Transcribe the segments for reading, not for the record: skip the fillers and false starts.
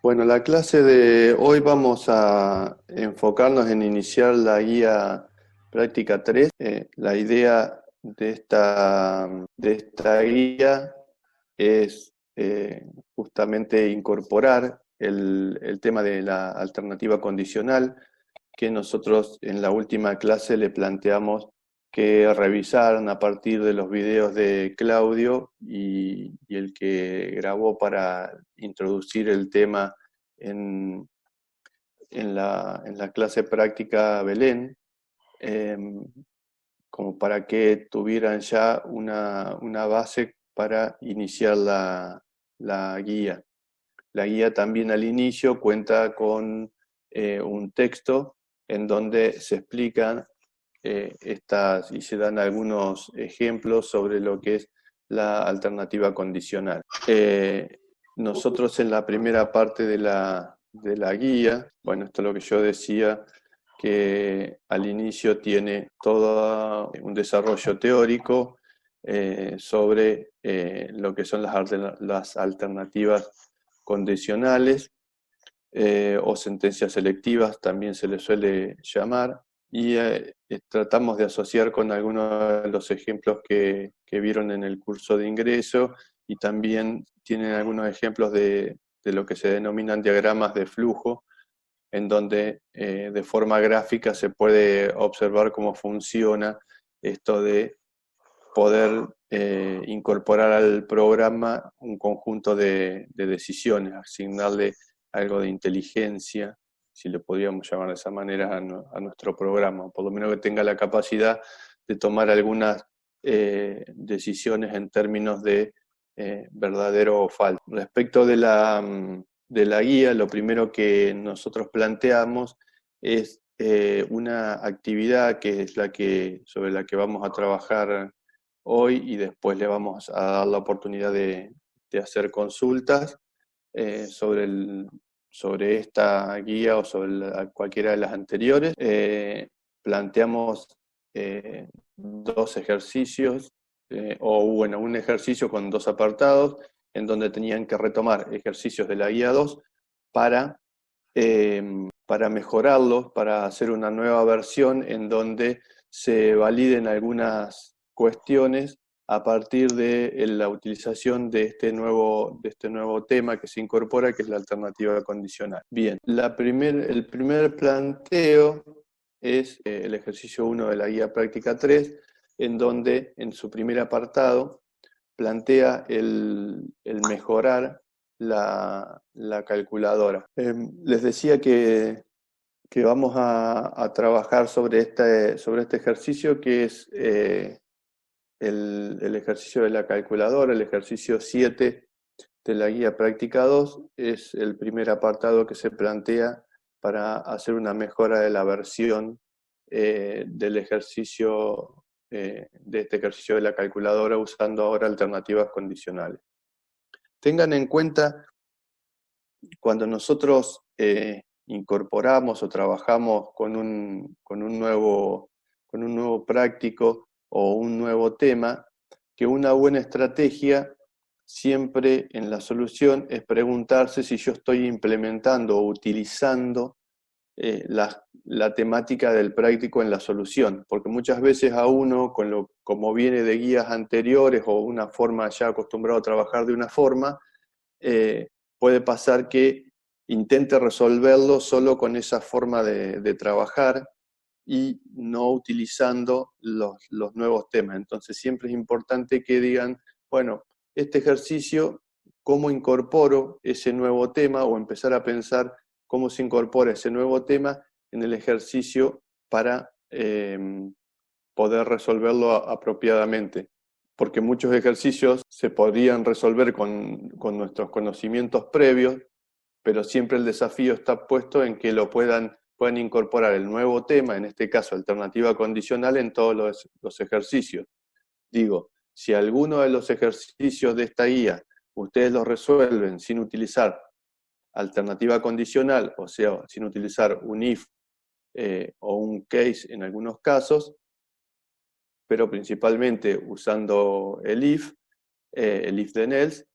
Bueno, la clase de hoy vamos a enfocarnos en iniciar la guía práctica 3. La idea de esta guía es justamente incorporar el tema de la alternativa condicional que nosotros en la última clase le planteamos que revisaran a partir de los videos de Claudio y el que grabó para introducir el tema en, en la clase práctica Belén, eh, como para que tuvieran ya una base para iniciar la guía. La guía también al inicio cuenta con un texto en donde se explican estas y se dan algunos ejemplos sobre lo que es la alternativa condicional. Nosotros en la primera parte de la guía, bueno, esto es lo que yo decía, que al inicio tiene todo un desarrollo teórico sobre lo que son las alternativas condicionales o sentencias selectivas, también se les suele llamar, y tratamos de asociar con algunos de los ejemplos que vieron en el curso de ingreso, y también tienen algunos ejemplos de lo que se denominan diagramas de flujo, en donde de forma gráfica se puede observar cómo funciona esto de poder incorporar al programa un conjunto de decisiones, asignarle algo de inteligencia, si le podríamos llamar de esa manera, a nuestro programa, por lo menos que tenga la capacidad de tomar algunas decisiones en términos de verdadero o falso. Respecto de la guía, lo primero que nosotros planteamos es una actividad que es sobre la que vamos a trabajar hoy, y después le vamos a dar la oportunidad de hacer consultas sobre esta guía o sobre cualquiera de las anteriores. Planteamos dos ejercicios, o bueno, un ejercicio con dos apartados, en donde tenían que retomar ejercicios de la guía 2 para, para mejorarlos, para hacer una nueva versión en donde se validen algunas cuestiones a partir de la utilización de este nuevo tema que se incorpora, que es la alternativa condicional. Bien, el primer planteo es el ejercicio 1 de la guía práctica 3, en donde en su primer apartado plantea el mejorar la calculadora. Les decía que vamos a trabajar sobre este ejercicio, que es el ejercicio de la calculadora, el ejercicio 7 de la guía práctica 2, es el primer apartado que se plantea para hacer una mejora de la versión del ejercicio, de este ejercicio de la calculadora, usando ahora alternativas condicionales. Tengan en cuenta, cuando nosotros incorporamos o trabajamos con un nuevo práctico o un nuevo tema, que una buena estrategia siempre en la solución es preguntarse si yo estoy implementando o utilizando la temática del práctico en la solución, porque muchas veces a uno, como viene de guías anteriores o una forma ya acostumbrado a trabajar de una forma, puede pasar que intente resolverlo solo con esa forma de trabajar y no utilizando los nuevos temas. Entonces siempre es importante que digan, bueno, este ejercicio, ¿cómo incorporo ese nuevo tema? O empezar a pensar cómo se incorpora ese nuevo tema en el ejercicio para poder resolverlo apropiadamente. Porque muchos ejercicios se podrían resolver con nuestros conocimientos previos, pero siempre el desafío está puesto en que puedan incorporar el nuevo tema, en este caso alternativa condicional, en todos los ejercicios. Digo, si alguno de los ejercicios de esta guía ustedes los resuelven sin utilizar alternativa condicional, o sea, sin utilizar un if o un case en algunos casos, pero principalmente usando el if de Nels,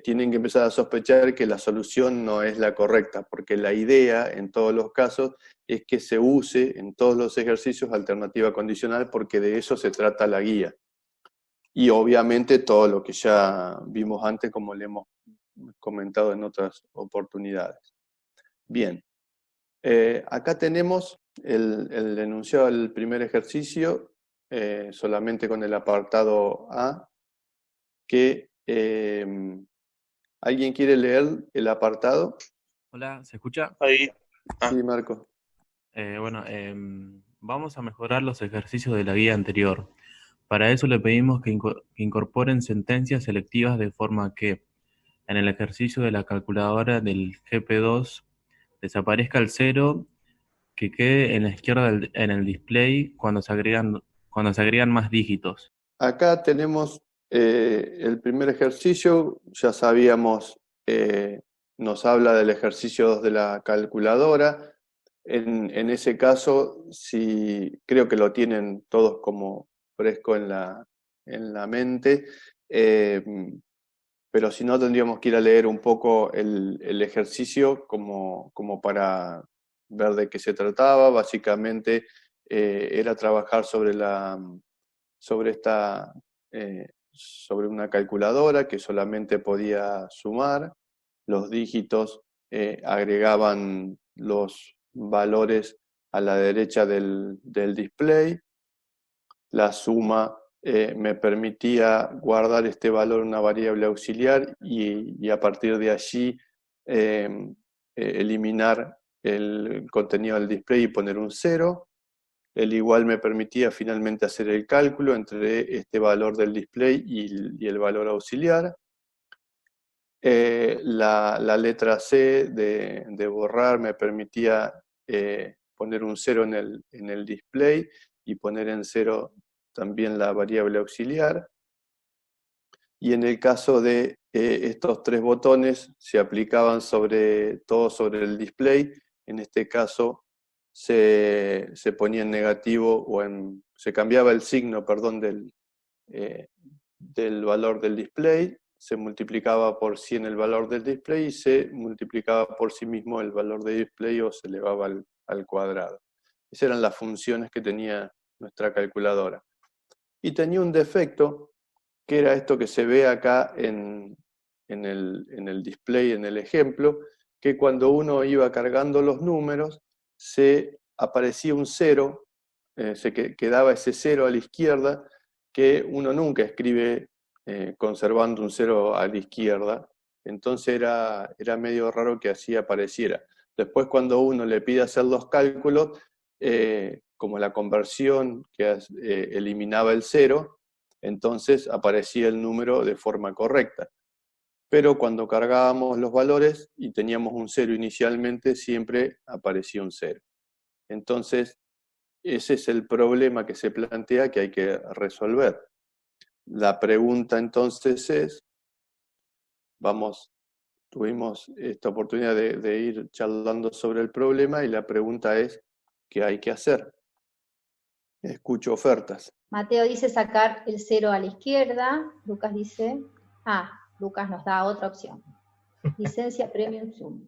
tienen que empezar a sospechar que la solución no es la correcta, porque la idea en todos los casos es que se use en todos los ejercicios alternativa condicional, porque de eso se trata la guía. Y obviamente todo lo que ya vimos antes, como le hemos comentado en otras oportunidades. Bien, acá tenemos el enunciado del primer ejercicio, solamente con el apartado A, que ¿alguien quiere leer el apartado? Hola, ¿se escucha? Ahí. Sí, Marco. Bueno, vamos a mejorar los ejercicios de la guía anterior. Para eso le pedimos que incorporen sentencias selectivas de forma que en el ejercicio de la calculadora del GP2 desaparezca el cero que quede en la izquierda en el display cuando se agregan más dígitos. Acá tenemos el primer ejercicio, ya sabíamos, nos habla del ejercicio 2 de la calculadora. En ese caso, si creo que lo tienen todos como fresco en la mente, eh, pero si no tendríamos que ir a leer un poco el ejercicio como para ver de qué se trataba. Básicamente era trabajar sobre una calculadora que solamente podía sumar. Los dígitos agregaban los valores a la derecha del display. La suma me permitía guardar este valor en una variable auxiliar y a partir de allí eliminar el contenido del display y poner un 0. El igual me permitía finalmente hacer el cálculo entre este valor del display y el valor auxiliar. La letra C de borrar me permitía poner un 0 en el display y poner en 0 también la variable auxiliar. Y en el caso de estos tres botones se aplicaban todo sobre el display. En este caso se ponía en negativo se cambiaba el signo, perdón, del valor del display, se multiplicaba por 100 el valor del display y se multiplicaba por sí mismo el valor de display o se elevaba al cuadrado. Esas eran las funciones que tenía nuestra calculadora. Y tenía un defecto, que era esto que se ve acá en el display, en el ejemplo, que cuando uno iba cargando los números, se aparecía un 0, se quedaba ese 0 a la izquierda, que uno nunca escribe conservando un 0 a la izquierda, entonces era medio raro que así apareciera. Después cuando uno le pide hacer los cálculos, como la conversión que eliminaba el 0, entonces aparecía el número de forma correcta. Pero cuando cargábamos los valores y teníamos un 0 inicialmente, siempre aparecía un 0. Entonces, ese es el problema que se plantea que hay que resolver. La pregunta entonces es, tuvimos esta oportunidad de ir charlando sobre el problema y la pregunta es, ¿qué hay que hacer? Escucho ofertas. Mateo dice sacar el 0 a la izquierda. Lucas dice, Lucas nos da otra opción. Licencia Premium Zoom.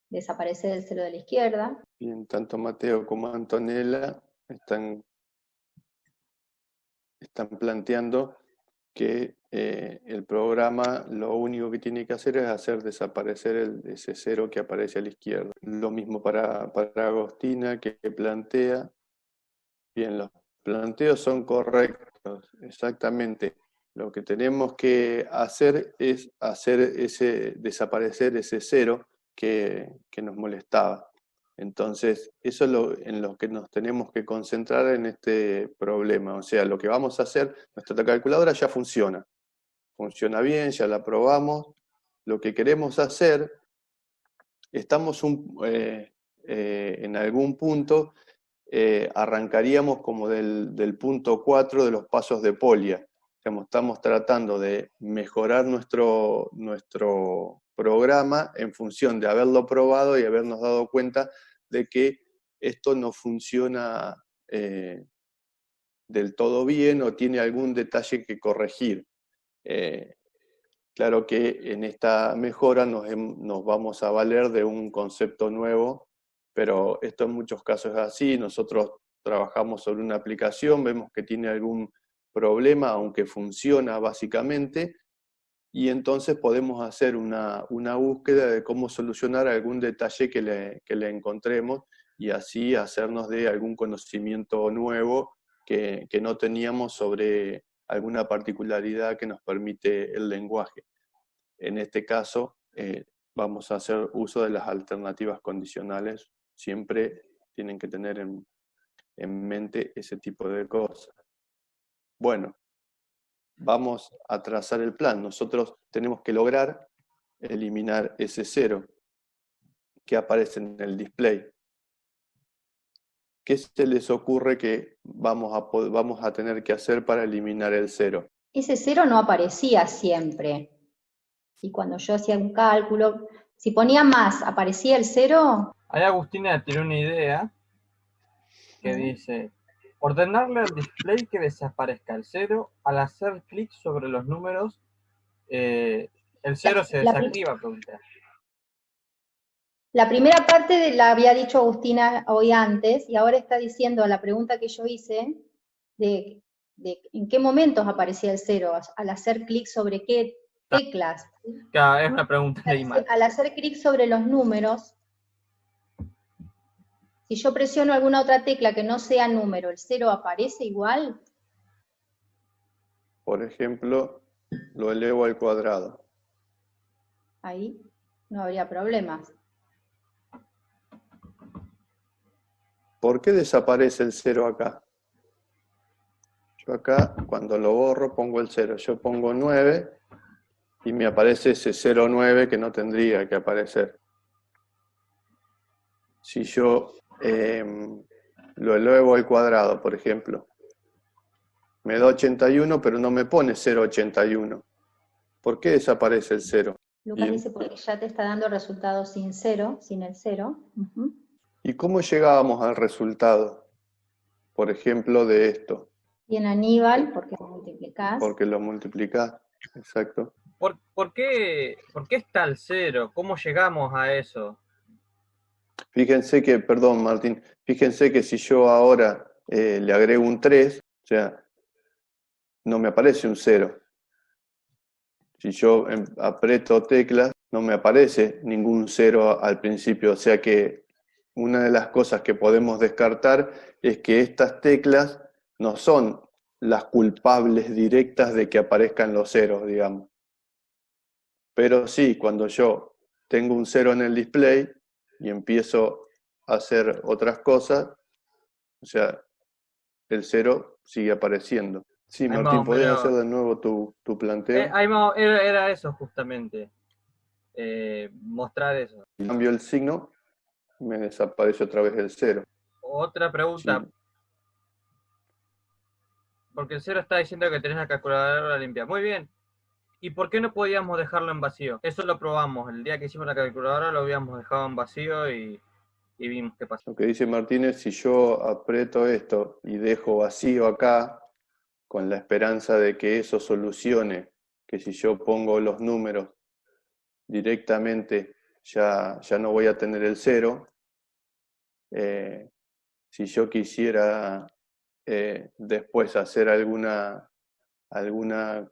Desaparece el 0 de la izquierda. Bien, tanto Mateo como Antonella están planteando que el programa lo único que tiene que hacer es hacer desaparecer ese 0 que aparece a la izquierda. Lo mismo para Agostina, que plantea. Bien, los planteos son correctos, exactamente. Lo que tenemos que hacer es desaparecer ese 0 que nos molestaba. Entonces, eso es en lo que nos tenemos que concentrar en este problema. O sea, lo que vamos a hacer, nuestra calculadora ya funciona bien, ya la probamos. Lo que queremos hacer, estamos en algún punto, arrancaríamos como del punto 4 de los pasos de Polya. Estamos tratando de mejorar nuestro programa en función de haberlo probado y habernos dado cuenta de que esto no funciona del todo bien o tiene algún detalle que corregir. Claro que en esta mejora nos vamos a valer de un concepto nuevo, pero esto en muchos casos es así. Nosotros trabajamos sobre una aplicación, vemos que tiene algún problema, aunque funciona básicamente, y entonces podemos hacer una búsqueda de cómo solucionar algún detalle que le encontremos y así hacernos de algún conocimiento nuevo que no teníamos sobre alguna particularidad que nos permite el lenguaje. En este caso, vamos a hacer uso de las alternativas condicionales. Siempre tienen que tener en mente ese tipo de cosas. Bueno, vamos a trazar el plan. Nosotros tenemos que lograr eliminar ese 0 que aparece en el display. ¿Qué se les ocurre que vamos a tener que hacer para eliminar el 0? Ese 0 no aparecía siempre. Y cuando yo hacía un cálculo, si ponía más, ¿aparecía el 0? Ahí Agustina tiene una idea que dice, ordenarle al display que desaparezca el 0 al hacer clic sobre los números, el 0 se desactiva. Pregunta. La primera parte la había dicho Agustina hoy antes, y ahora está diciendo a la pregunta que yo hice, de en qué momentos aparecía el 0, al hacer clic sobre qué teclas. Claro, es una pregunta de imagen. Al hacer clic sobre los números, si yo presiono alguna otra tecla que no sea número, ¿el 0 aparece igual? Por ejemplo, lo elevo al cuadrado. Ahí no habría problemas. ¿Por qué desaparece el 0 acá? Yo acá, cuando lo borro, pongo el 0. Yo pongo 9 y me aparece ese 0,9 que no tendría que aparecer. Si yo lo elevo al cuadrado, por ejemplo, me da 81, pero no me pone 0,81. ¿Por qué desaparece el 0? Lucas dice porque ya te está dando resultados sin 0, sin el 0. ¿Y cómo llegábamos al resultado? Por ejemplo, de esto. Y en Aníbal, porque lo multiplicás. Porque lo multiplicás, exacto. ¿Por qué está el 0? ¿Cómo llegamos a eso? Fíjense que, perdón Martín, fíjense que si yo ahora le agrego un 3, o sea, no me aparece un 0. Si yo aprieto teclas, no me aparece ningún 0 al principio, o sea que una de las cosas que podemos descartar es que estas teclas no son las culpables directas de que aparezcan los ceros, digamos. Pero sí, cuando yo tengo un 0 en el display y empiezo a hacer otras cosas, o sea, el 0 sigue apareciendo. Sí, Martín, ¿podrías hacer de nuevo tu planteo? Era eso justamente, mostrar eso. Cambio el signo, me desaparece otra vez el 0. Otra pregunta, sí. Porque el 0 está diciendo que tenés la calculadora limpia. Muy bien. ¿Y por qué no podíamos dejarlo en vacío? Eso lo probamos. El día que hicimos la calculadora lo habíamos dejado en vacío y vimos qué pasó. Lo que dice Martínez, si yo aprieto esto y dejo vacío acá, con la esperanza de que eso solucione, que si yo pongo los números directamente ya no voy a tener el 0. Si yo quisiera después hacer alguna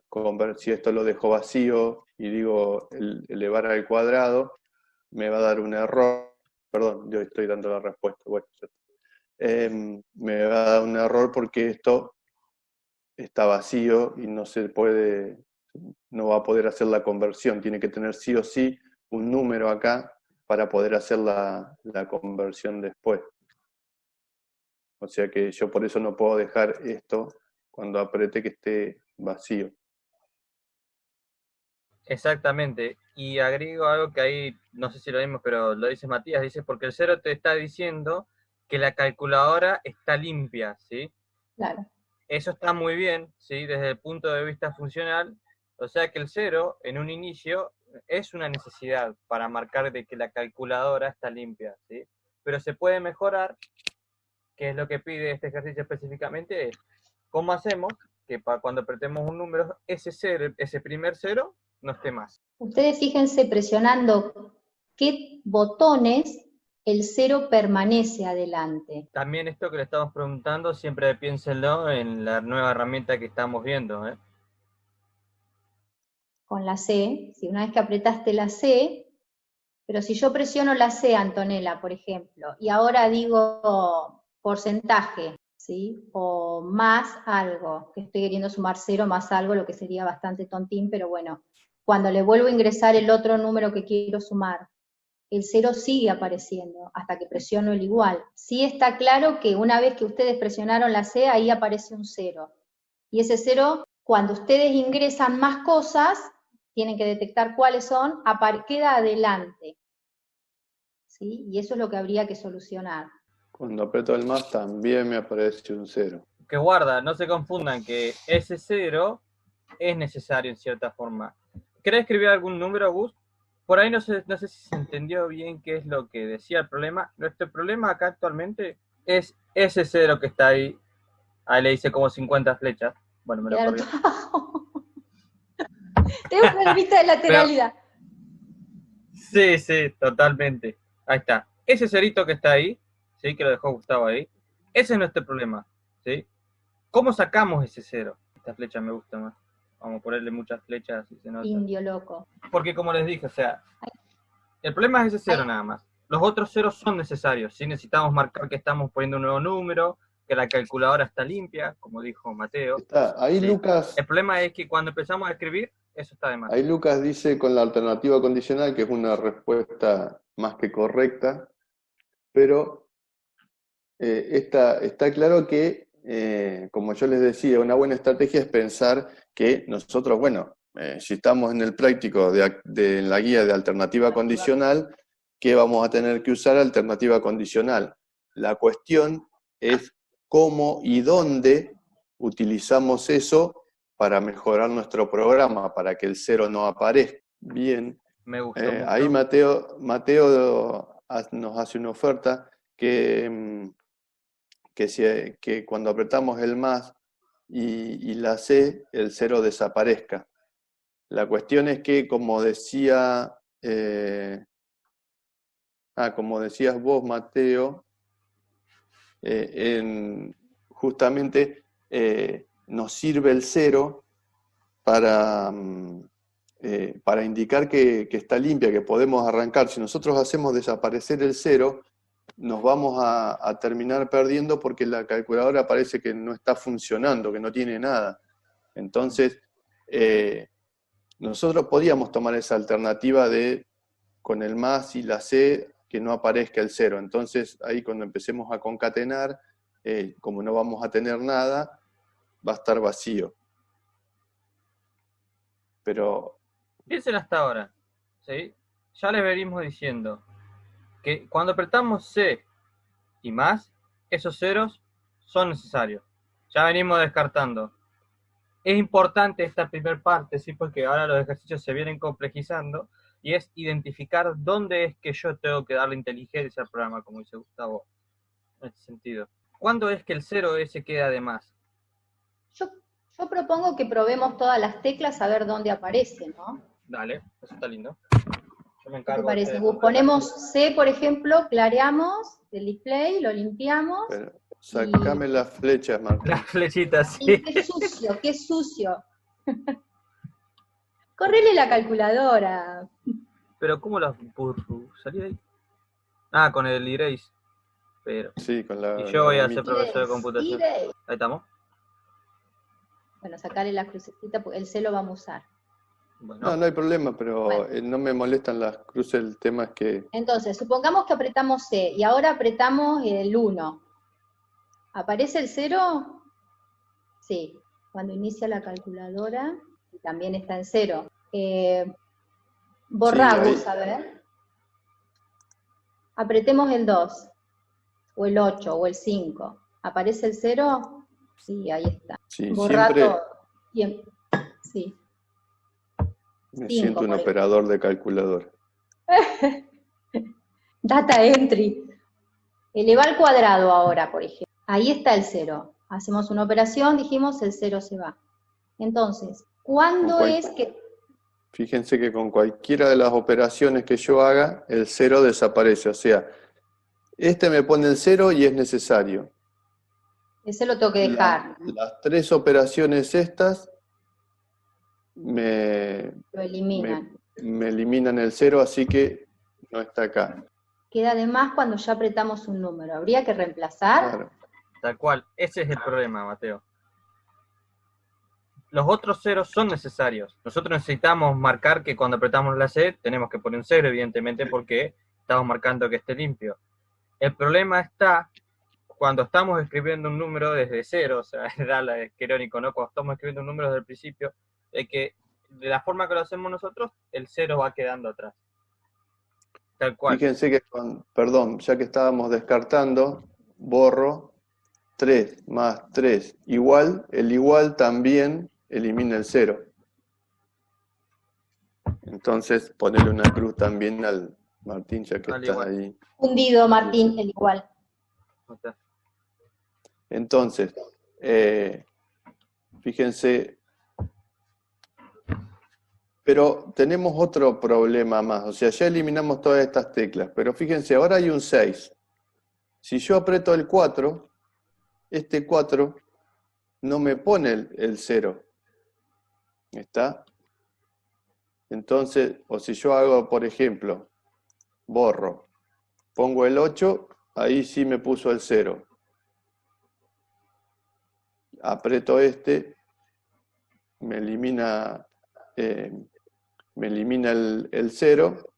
conversión, si esto lo dejo vacío y digo elevar al cuadrado, me va a dar un error. Perdón, yo estoy dando la respuesta. Bueno, me va a dar un error porque esto está vacío y no va a poder hacer la conversión. Tiene que tener sí o sí un número acá para poder hacer la conversión después. O sea que yo por eso no puedo dejar esto cuando apriete que esté vacío. Exactamente. Y agrego algo que ahí, no sé si lo vimos, pero lo dice Matías, dice, porque el 0 te está diciendo que la calculadora está limpia, ¿sí? Claro. Eso está muy bien, ¿sí? Desde el punto de vista funcional. O sea que el 0, en un inicio, es una necesidad para marcar de que la calculadora está limpia, ¿sí? Pero se puede mejorar, que es lo que pide este ejercicio específicamente, es cómo hacemos que para cuando apretemos un número, ese primer 0 no esté más. Ustedes fíjense presionando qué botones el 0 permanece adelante. También esto que le estamos preguntando, siempre piénsenlo en la nueva herramienta que estamos viendo, ¿eh? Con la C, si una vez que apretaste la C, pero si yo presiono la C, Antonella, por ejemplo, y ahora digo porcentaje, ¿sí? O más algo, que estoy queriendo sumar 0 más algo, lo que sería bastante tontín, pero bueno, cuando le vuelvo a ingresar el otro número que quiero sumar, el 0 sigue apareciendo hasta que presiono el igual. Sí está claro que una vez que ustedes presionaron la C, ahí aparece un 0. Y ese 0, cuando ustedes ingresan más cosas, tienen que detectar cuáles son, queda adelante. ¿Sí? Y eso es lo que habría que solucionar. Cuando aprieto el más también me aparece un 0. Que guarda, no se confundan que ese 0 es necesario en cierta forma. ¿Querés escribir algún número, Gus? Por ahí no sé si se entendió bien qué es lo que decía el problema. Nuestro problema acá actualmente es ese 0 que está ahí. Ahí le hice como 50 flechas. Bueno, me lo Quedaron corrió. Es un problemita de lateralidad. Sí, totalmente. Ahí está. Ese cerito que está ahí, ¿sí? Que lo dejó Gustavo ahí. Ese es nuestro problema, ¿sí? ¿Cómo sacamos ese 0? Esta flecha me gusta más. Vamos a ponerle muchas flechas y se nota. Indio loco. Porque como les dije, o sea, el problema es ese 0 nada más. Los otros ceros son necesarios. ¿Sí? Necesitamos marcar que estamos poniendo un nuevo número, que la calculadora está limpia, como dijo Mateo. Está, ahí ¿sí? Lucas, El problema es que cuando empezamos a escribir, eso está de más. ahí Lucas dice con la alternativa condicional que es una respuesta más que correcta, pero está claro que, como yo les decía, una buena estrategia es pensar que nosotros, bueno, si estamos en el práctico de la guía de alternativa condicional, ¿qué vamos a tener que usar? Alternativa condicional. La cuestión es cómo y dónde utilizamos eso para mejorar nuestro programa, para que el 0 no aparezca. Bien. Me gustó mucho. Ahí Mateo nos hace una oferta que cuando apretamos el más y la C, el 0 desaparezca. La cuestión es que, como decías vos, Mateo, justamente nos sirve el 0 para indicar que está limpia, que podemos arrancar. Si nosotros hacemos desaparecer el 0, nos vamos a terminar perdiendo porque la calculadora parece que no está funcionando, que no tiene nada. Entonces, nosotros podíamos tomar esa alternativa de con el más y la C que no aparezca el 0. Entonces, ahí cuando empecemos a concatenar, como no vamos a tener nada, va a estar vacío. Pero Piensen hasta ahora, ¿sí? Ya les venimos diciendo que cuando apretamos C y más, esos ceros son necesarios. Ya venimos descartando. Es importante esta primera parte, ¿sí? Porque ahora los ejercicios se vienen complejizando y es identificar dónde es que yo tengo que darle inteligencia al programa, como dice Gustavo, en este sentido. ¿Cuándo es que el 0 ese queda de más? Yo propongo que probemos todas las teclas a ver dónde aparece, ¿no? Dale, eso está lindo. Yo me ¿Qué te encargo parece? de Ponemos C, por ejemplo, clareamos el display, lo limpiamos. pero sacame las flechas, Martín. las flechitas, Y sí. qué sucio. Correle la calculadora. Pero ¿cómo las salí de ahí? Ah, con el erase. Pero. Sí, con la. Y yo voy a ser gomita. profesor de computación. Ahí estamos. Bueno, sacarle la crucecita porque el C lo vamos a usar. Bueno, No hay problema, pero Bueno. no me molestan las cruces. El tema es que. Entonces, supongamos que apretamos C y ahora apretamos el 1. ¿Aparece el 0? Sí. Cuando inicia la calculadora, también está en 0. Borramos, Sí, a ver. Apretemos el 2, o el 8, o el 5. ¿Aparece el 0? Sí, ahí está. Sí, Borra siempre todo. Bien. Sí. me 5, siento un por operador de calculadora. Data entry. Eleva al cuadrado ahora, por ejemplo. Ahí está el 0. Hacemos una operación, dijimos, el 0 se va. Entonces, ¿cuándo Con es que...? Fíjense que con cualquiera de las operaciones que yo haga, el 0 desaparece. O sea, este me pone el 0 y es necesario. Ese lo tengo que dejar. Las 3 operaciones estas me Lo eliminan. eliminan el 0, así que no está acá. Queda además cuando ya apretamos un número. ¿Habría que reemplazar? Claro. Tal cual, ese es el problema, Mateo. Los otros ceros son necesarios. Nosotros necesitamos marcar que cuando apretamos la C tenemos que poner un 0, evidentemente, porque estamos marcando que esté limpio. El problema está cuando estamos escribiendo un número desde cero, o sea, era la irónico, ¿no? Cuando estamos escribiendo un número desde el principio, de que de la forma que lo hacemos nosotros, el 0 va quedando atrás. Tal cual. Fíjense que, perdón, ya que estábamos descartando, borro 3 más 3 igual, el igual también elimina el 0. Entonces, ponerle una cruz también al Martín, ya que está ahí. Hundido, Martín, el igual. Entonces, fíjense, pero tenemos otro problema más, o sea, ya eliminamos todas estas teclas, pero fíjense, ahora hay un 6. Si yo aprieto el 4, este 4 no me pone el 0. ¿Está? Entonces, o si yo hago, por ejemplo, borro, pongo el 8, ahí sí me puso el 0. Aprieto este, me elimina el 0,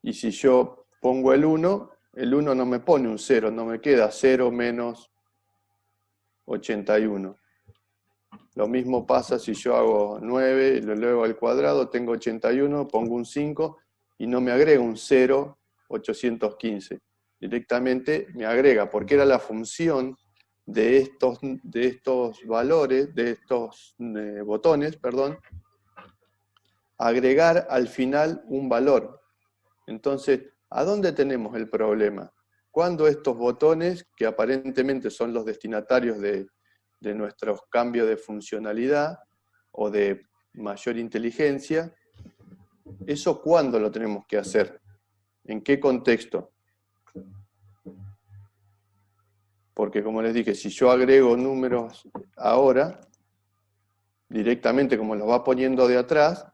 y si yo pongo el 1 no me pone un 0, no me queda 0 menos 81. Lo mismo pasa si yo hago 9 y lo elevo al cuadrado, tengo 81, pongo un 5 y no me agrega un 0, 815. Directamente me agrega, porque era la función de estos valores, de estos botones, perdón, agregar al final un valor. Entonces, ¿a dónde tenemos el problema? Cuando estos botones, que aparentemente son los destinatarios de nuestros cambios de funcionalidad o de mayor inteligencia, ¿eso cuándo lo tenemos que hacer? ¿En qué contexto? Porque como les dije, si yo agrego números ahora, directamente como los va poniendo de atrás,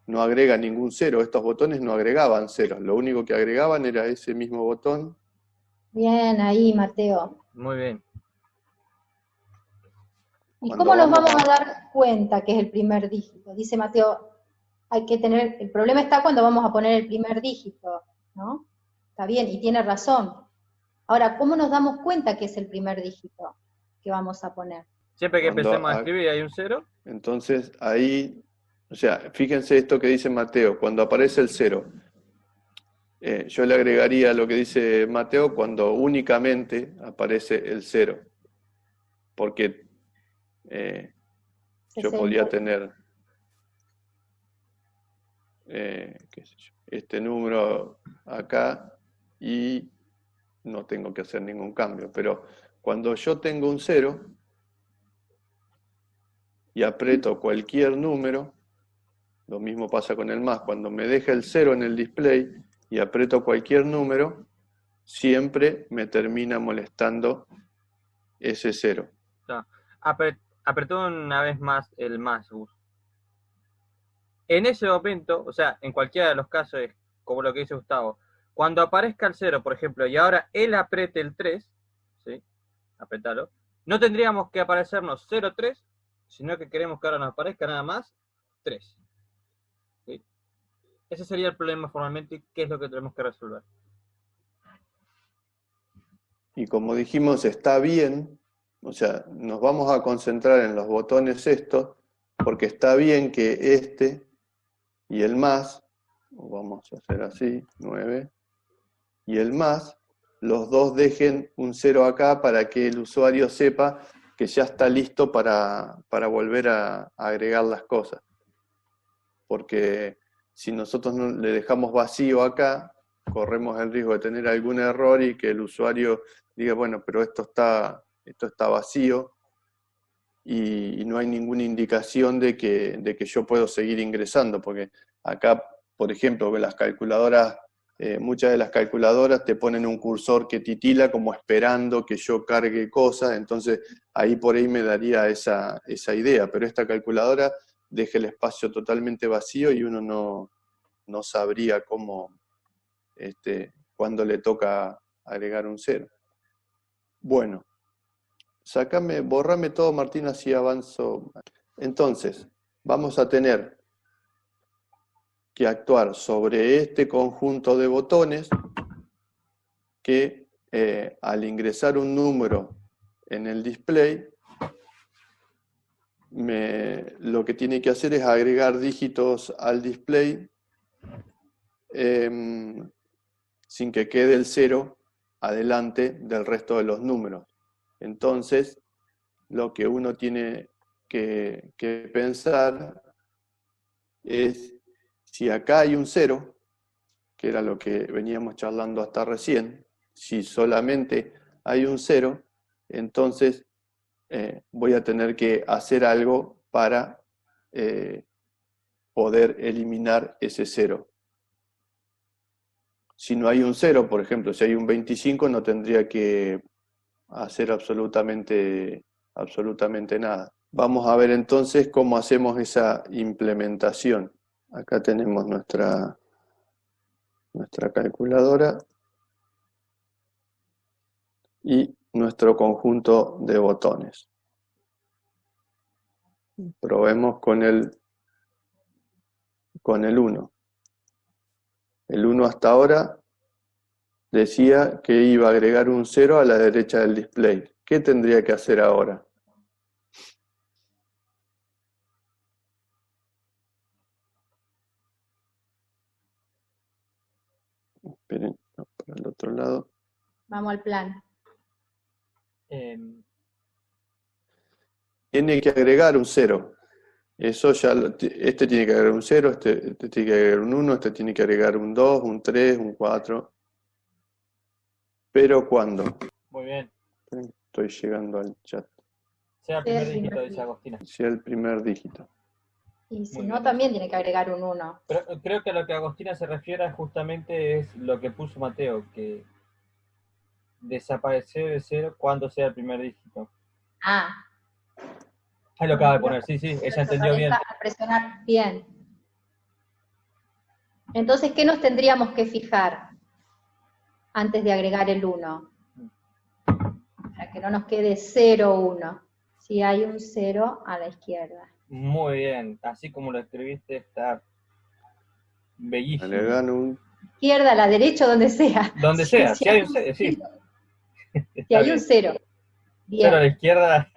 no agrega ningún 0. Estos botones no agregaban ceros, lo único que agregaban era ese mismo botón. Bien, ahí, Mateo. Muy bien. ¿Y cómo nos vamos a dar cuenta que es el primer dígito? Dice Mateo, hay que tener, el problema está cuando vamos a poner el primer dígito, ¿no? Está bien, y tiene razón. Ahora, ¿cómo nos damos cuenta que es el primer dígito que vamos a poner? Siempre que empecemos a escribir hay un 0. Entonces, ahí, o sea, fíjense esto que dice Mateo, cuando aparece el 0. Yo le agregaría lo que dice Mateo cuando únicamente aparece el 0. Porque yo podía tener qué sé yo, este número acá y no tengo que hacer ningún cambio. Pero cuando yo tengo un 0 y aprieto cualquier número, lo mismo pasa con el más. Cuando me deja el 0 en el display y aprieto cualquier número, siempre me termina molestando ese 0. Apretó una vez más el más. En ese momento, o sea, en cualquiera de los casos, es como lo que dice Gustavo, cuando aparezca el 0, por ejemplo, y ahora él apriete el 3, ¿sí? Apretalo, no tendríamos que aparecernos 0, 3, sino que queremos que ahora nos aparezca nada más 3. ¿Sí? Ese sería el problema formalmente, ¿qué es lo que tenemos que resolver? Y como dijimos, está bien, o sea, nos vamos a concentrar en los botones estos, porque está bien que este y el más, vamos a hacer así, 9, y el más, los dos dejen un 0 acá para que el usuario sepa que ya está listo para volver a agregar las cosas. Porque si nosotros no le dejamos vacío acá, corremos el riesgo de tener algún error y que el usuario diga, bueno, pero esto está vacío, y no hay ninguna indicación de que yo puedo seguir ingresando, porque acá, por ejemplo, las calculadoras, muchas de las calculadoras te ponen un cursor que titila como esperando que yo cargue cosas, entonces ahí por ahí me daría esa idea, pero esta calculadora deja el espacio totalmente vacío y uno no sabría cómo, cuándo le toca agregar un 0. Bueno, borrame todo, Martín, así avanzo. Entonces, vamos a tener que actuar sobre este conjunto de botones que al ingresar un número en el display, lo que tiene que hacer es agregar dígitos al display sin que quede el 0 adelante del resto de los números. Entonces, lo que uno tiene que pensar es, si acá hay un 0, que era lo que veníamos charlando hasta recién, si solamente hay un 0, entonces voy a tener que hacer algo para poder eliminar ese 0. Si no hay un 0, por ejemplo, si hay un 25, no tendría que hacer absolutamente nada. Vamos a ver entonces cómo hacemos esa implementación. Acá tenemos nuestra calculadora y nuestro conjunto de botones. Probemos con el 1. El 1 hasta ahora decía que iba a agregar un 0 a la derecha del display. ¿Qué tendría que hacer ahora? Esperen, no, para el otro lado. Vamos al plan. Tiene que agregar un 0. Eso ya, este tiene que agregar un 0, este tiene que agregar un 1, este tiene que agregar un 2, un 3, un 4. ¿Pero cuándo? Muy bien. Estoy llegando al chat. Sea el primer dígito, dice Agostina. Sea el primer dígito. Y si Muy no, bien. también tiene que agregar un 1. Pero creo que a lo que Agostina se refiere justamente es lo que puso Mateo, que desaparecer el 0 cuando sea el primer dígito. Ah. Ahí lo acaba de poner, sí, ella entendió bien. Al presionar bien. Entonces, ¿qué nos tendríamos que fijar antes de agregar el 1? Para que no nos quede 0, 1. Si hay un 0 a la izquierda. Muy bien, así como lo escribiste está bellísimo. Agregan un... Izquierda, a la derecha, donde sea. Donde sea, si hay un 0, sí. Si hay un 0. Bien. 0 a la izquierda.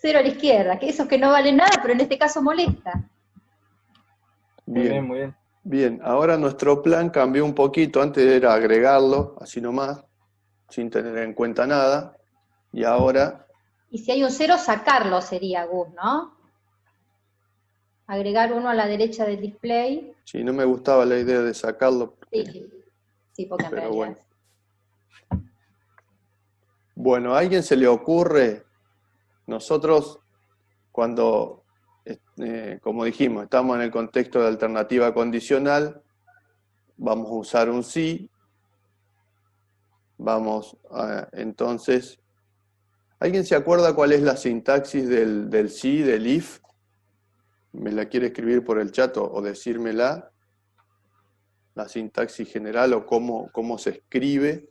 0 a la izquierda, que esos que no valen nada, pero en este caso molesta. Bien, muy bien. Bien, ahora nuestro plan cambió un poquito. Antes era agregarlo, así nomás, sin tener en cuenta nada. Y ahora... Y si hay un 0, sacarlo sería, Gus, ¿no? Agregar 1 a la derecha del display. Sí, no me gustaba la idea de sacarlo. Sí, porque en realidad... Bueno. Bueno, ¿a alguien se le ocurre? Nosotros, cuando, como dijimos, estamos en el contexto de alternativa condicional, vamos a usar un sí. Vamos a, entonces, ¿alguien se acuerda cuál es la sintaxis del sí, del if? ¿Me la quiere escribir por el chat o decírmela? La sintaxis general o cómo se escribe.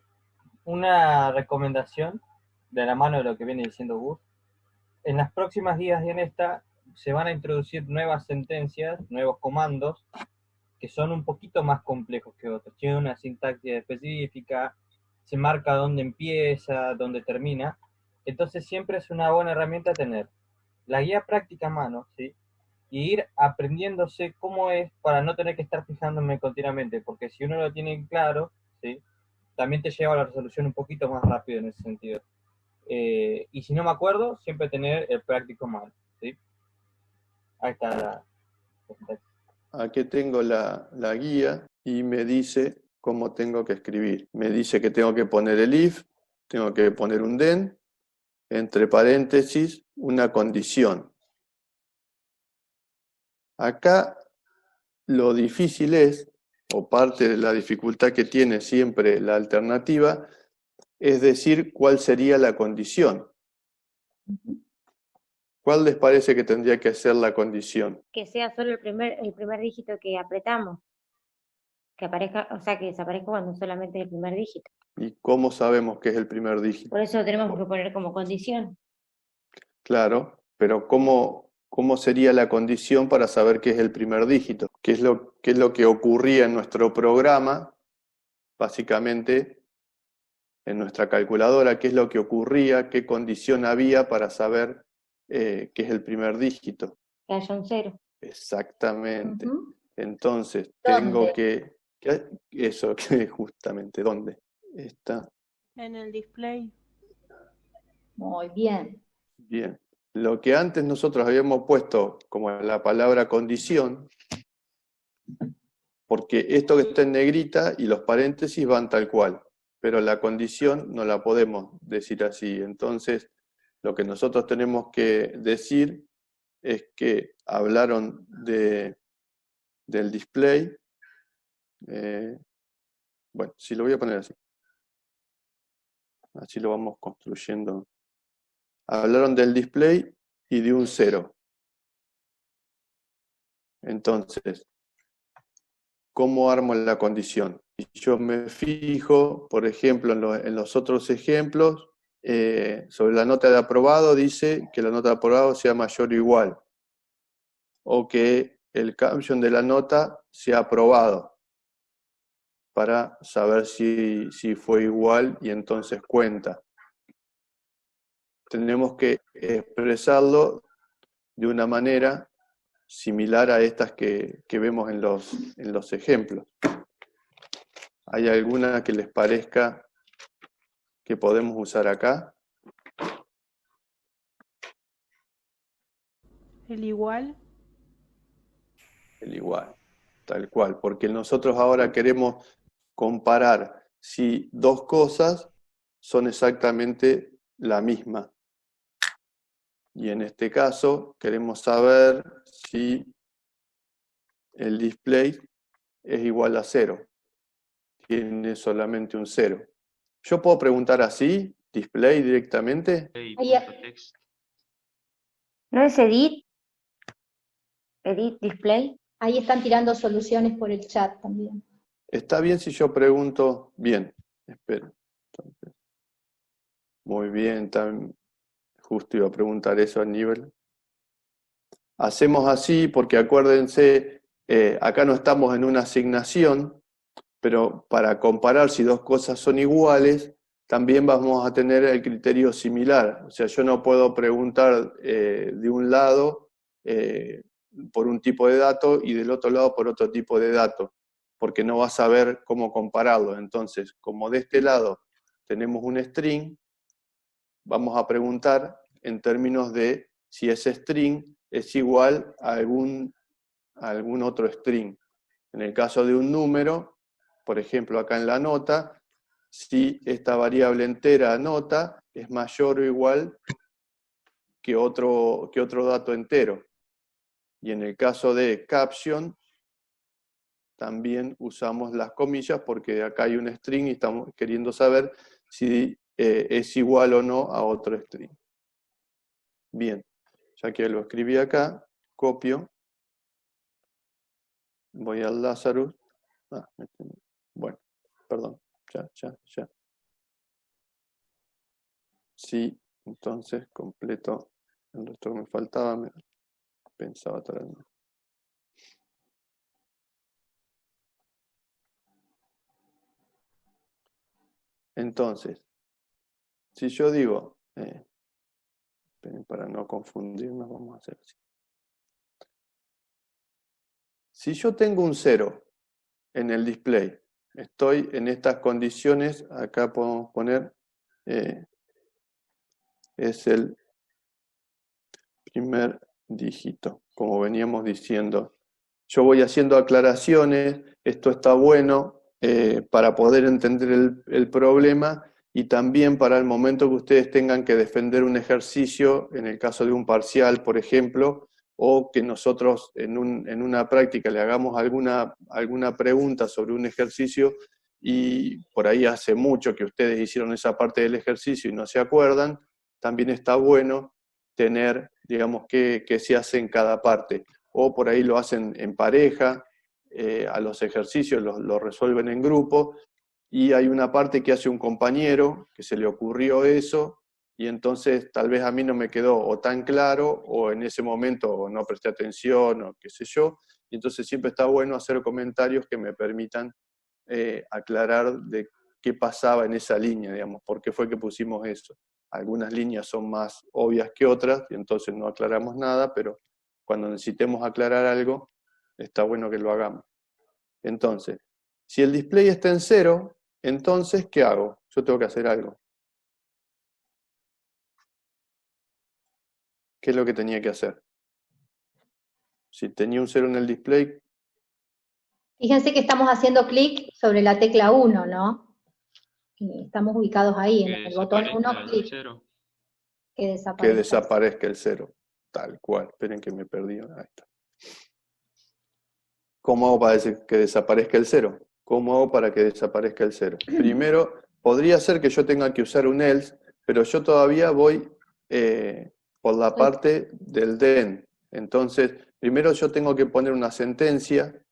Una recomendación de la mano de lo que viene diciendo Gus. En las próximas guías y en esta se van a introducir nuevas sentencias, nuevos comandos que son un poquito más complejos que otros. Tiene una sintaxis específica, se marca dónde empieza, dónde termina. Entonces siempre es una buena herramienta tener la guía práctica a mano, ¿sí? Y ir aprendiéndose cómo es para no tener que estar fijándome continuamente, porque si uno lo tiene claro, ¿sí? También te lleva a la resolución un poquito más rápido en ese sentido. Y si no me acuerdo, siempre tener el práctico mal, ¿sí? Ahí está la... Aquí tengo la guía y me dice cómo tengo que escribir. Me dice que tengo que poner el if, tengo que poner un then entre paréntesis, una condición. Acá lo difícil es, o parte de la dificultad que tiene siempre la alternativa, es decir cuál sería la condición. ¿Cuál les parece que tendría que ser la condición? Que sea solo el primer dígito que apretamos. Que aparezca, o sea, que desaparezca cuando solamente es el primer dígito. ¿Y cómo sabemos que es el primer dígito? Por eso lo tenemos que poner como condición. Claro, pero ¿cómo sería la condición para saber qué es el primer dígito? ¿Qué es lo que ocurría en nuestro programa? Básicamente, en nuestra calculadora, ¿qué es lo que ocurría? ¿Qué condición había para saber qué es el primer dígito? Que haya un 0. Exactamente. Entonces, ¿Dónde? tengo que... Eso, que justamente, ¿dónde? Está. En el display. Muy bien. Bien. Lo que antes nosotros habíamos puesto como la palabra condición, porque esto que está en negrita y los paréntesis van tal cual, pero la condición no la podemos decir así. Entonces, lo que nosotros tenemos que decir es que hablaron del display. Bueno, sí lo voy a poner así. Así lo vamos construyendo. Hablaron del display y de un 0. Entonces, ¿cómo armo la condición? Si yo me fijo, por ejemplo, en los otros ejemplos, sobre la nota de aprobado dice que la nota de aprobado sea mayor o igual, o que el caption de la nota sea aprobado, para saber si fue igual y entonces cuenta. Tenemos que expresarlo de una manera similar a estas que vemos en los ejemplos. ¿Hay alguna que les parezca que podemos usar acá? El igual. El igual, tal cual, porque nosotros ahora queremos comparar si dos cosas son exactamente la misma. Y en este caso queremos saber si el display es igual a 0. Tiene solamente un 0. ¿Yo puedo preguntar así, display directamente? ¿No es edit? Edit display. Ahí están tirando soluciones por el chat también. Está bien si yo pregunto, bien, espero. Entonces, muy bien, justo iba a preguntar eso a nivel. Hacemos así porque acuérdense, acá no estamos en una asignación, pero para comparar si dos cosas son iguales, también vamos a tener el criterio similar. O sea, yo no puedo preguntar de un lado por un tipo de dato y del otro lado por otro tipo de dato, porque no vas a saber cómo compararlo. Entonces, como de este lado tenemos un string, vamos a preguntar en términos de si ese string es igual a algún otro string. En el caso de un número, por ejemplo acá en la nota, si esta variable entera nota es mayor o igual que otro dato entero. Y en el caso de caption, también usamos las comillas porque acá hay un string y estamos queriendo saber si es igual o no a otro string. Bien, ya que lo escribí acá, copio, voy al Lazarus. Bueno, perdón, ya. Sí, entonces completo el resto que me faltaba, me pensaba traerme. Entonces, si yo digo, para no confundirnos, vamos a hacer así. Si yo tengo un 0 en el display, estoy en estas condiciones, acá podemos poner, es el primer dígito, como veníamos diciendo. Yo voy haciendo aclaraciones, esto está bueno para poder entender el problema y también para el momento que ustedes tengan que defender un ejercicio, en el caso de un parcial, por ejemplo, o que nosotros en una práctica le hagamos alguna pregunta sobre un ejercicio y por ahí hace mucho que ustedes hicieron esa parte del ejercicio y no se acuerdan, también está bueno tener, digamos, qué se hace en cada parte. O por ahí lo hacen en pareja, a los ejercicios lo resuelven en grupo, y hay una parte que hace un compañero, que se le ocurrió eso, y entonces tal vez a mí no me quedó o tan claro, o en ese momento no presté atención, o qué sé yo, y entonces siempre está bueno hacer comentarios que me permitan aclarar de qué pasaba en esa línea, digamos, por qué fue que pusimos eso. Algunas líneas son más obvias que otras, y entonces no aclaramos nada, pero cuando necesitemos aclarar algo, está bueno que lo hagamos. Entonces, si el display está en 0, entonces, ¿qué hago? Yo tengo que hacer algo. ¿Qué es lo que tenía que hacer? Si tenía un 0 en el display, Fíjense que estamos haciendo clic sobre la tecla 1, ¿no? Y estamos ubicados ahí, en el botón 1, clic. Que que desaparezca. desaparezca el 0. Tal cual. Esperen que me perdí. Ahí está. ¿Cómo hago para que desaparezca el 0? ¿Cómo hago para que desaparezca el 0? Primero, podría ser que yo tenga que usar un else, pero yo todavía voy por la parte del then. Entonces, primero yo tengo que poner una sentencia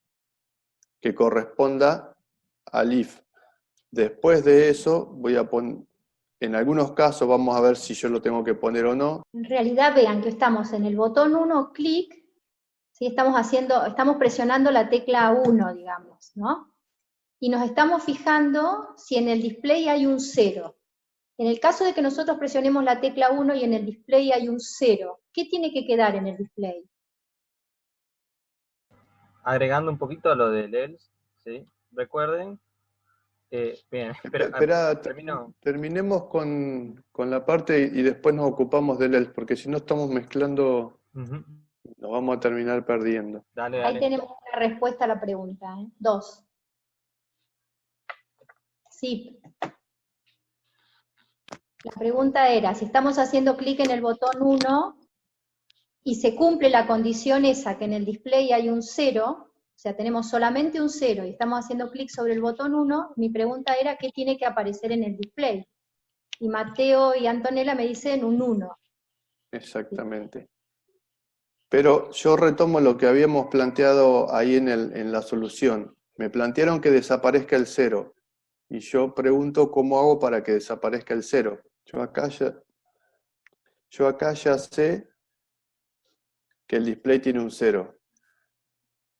que corresponda al if. Después de eso, voy a poner, en algunos casos vamos a ver si yo lo tengo que poner o no. En realidad vean que estamos en el botón 1, clic, ¿sí? Estamos presionando la tecla 1, digamos, ¿no? Y nos estamos fijando si en el display hay un 0. En el caso de que nosotros presionemos la tecla 1 y en el display hay un 0, ¿qué tiene que quedar en el display? Agregando un poquito a lo del else, ¿sí? Recuerden, bien, Espera, terminemos con la parte y después nos ocupamos del else, porque si no estamos mezclando, nos vamos a terminar perdiendo. Dale. Ahí tenemos una respuesta a la pregunta, 2. Sí. La pregunta era, si estamos haciendo clic en el botón 1 y se cumple la condición esa, que en el display hay un 0, o sea, tenemos solamente un 0 y estamos haciendo clic sobre el botón 1, mi pregunta era, ¿qué tiene que aparecer en el display? Y Mateo y Antonella me dicen un 1. Exactamente. Pero yo retomo lo que habíamos planteado ahí en la solución. Me plantearon que desaparezca el 0. Y yo pregunto cómo hago para que desaparezca el 0. Yo acá ya sé que el display tiene un 0.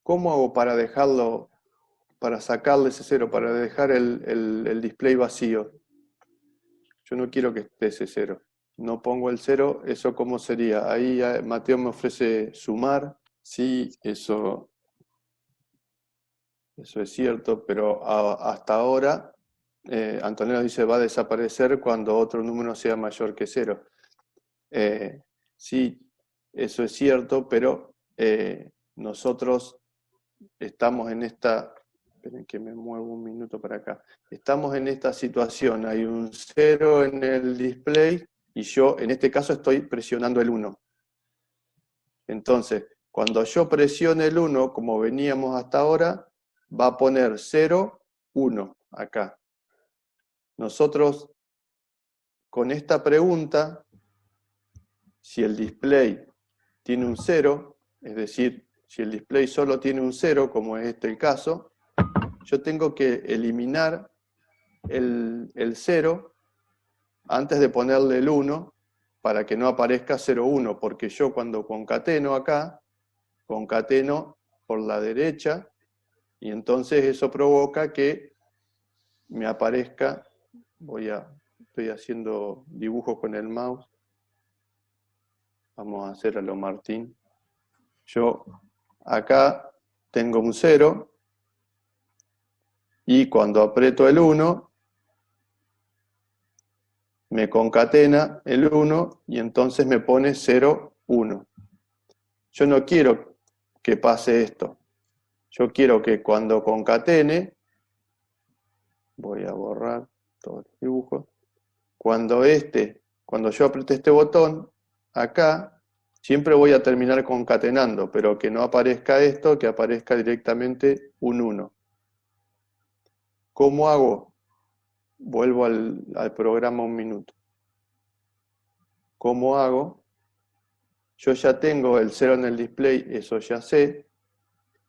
¿Cómo hago para dejarlo, para sacarle ese 0, para dejar el display vacío? Yo no quiero que esté ese 0. No pongo el 0, ¿eso cómo sería? Ahí Mateo me ofrece sumar. Sí, eso es cierto, pero hasta ahora Antonella dice va a desaparecer cuando otro número sea mayor que 0. Sí, eso es cierto, pero nosotros estamos en esta... Esperen que me muevo un minuto para acá. Estamos en esta situación, hay un 0 en el display y yo en este caso estoy presionando el 1. Entonces, cuando yo presione el 1, como veníamos hasta ahora, va a poner 0, 1 acá. Nosotros, con esta pregunta, si el display tiene un 0, es decir, si el display solo tiene un 0, como es este el caso, yo tengo que eliminar el 0 antes de ponerle el 1 para que no aparezca 0, 1, porque yo cuando concateno acá, concateno por la derecha, y entonces eso provoca que me aparezca, estoy haciendo dibujos con el mouse, vamos a hacer a lo Martín. Yo acá tengo un 0, y cuando aprieto el 1, me concatena el 1 y entonces me pone 0, 1. Yo no quiero que pase esto. Yo quiero que cuando concatene, voy a borrar todos los dibujos, cuando yo apriete este botón, acá, siempre voy a terminar concatenando, pero que no aparezca esto, que aparezca directamente un 1. ¿Cómo hago? Vuelvo al programa un minuto. ¿Cómo hago? Yo ya tengo el 0 en el display, eso ya sé,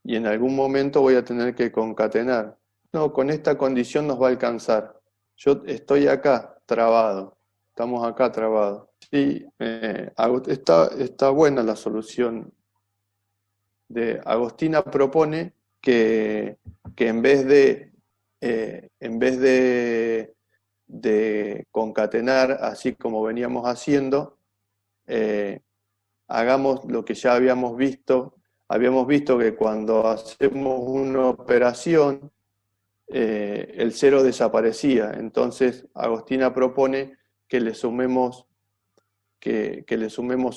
y en algún momento voy a tener que concatenar. No, con esta condición nos va a alcanzar. Yo estoy acá, trabado. Estamos acá trabados. Sí, está buena la solución. Agostina propone que en vez de concatenar, así como veníamos haciendo, hagamos lo que ya habíamos visto. Habíamos visto que cuando hacemos una operación, el 0 desaparecía. Entonces, Agostina propone que le sumemos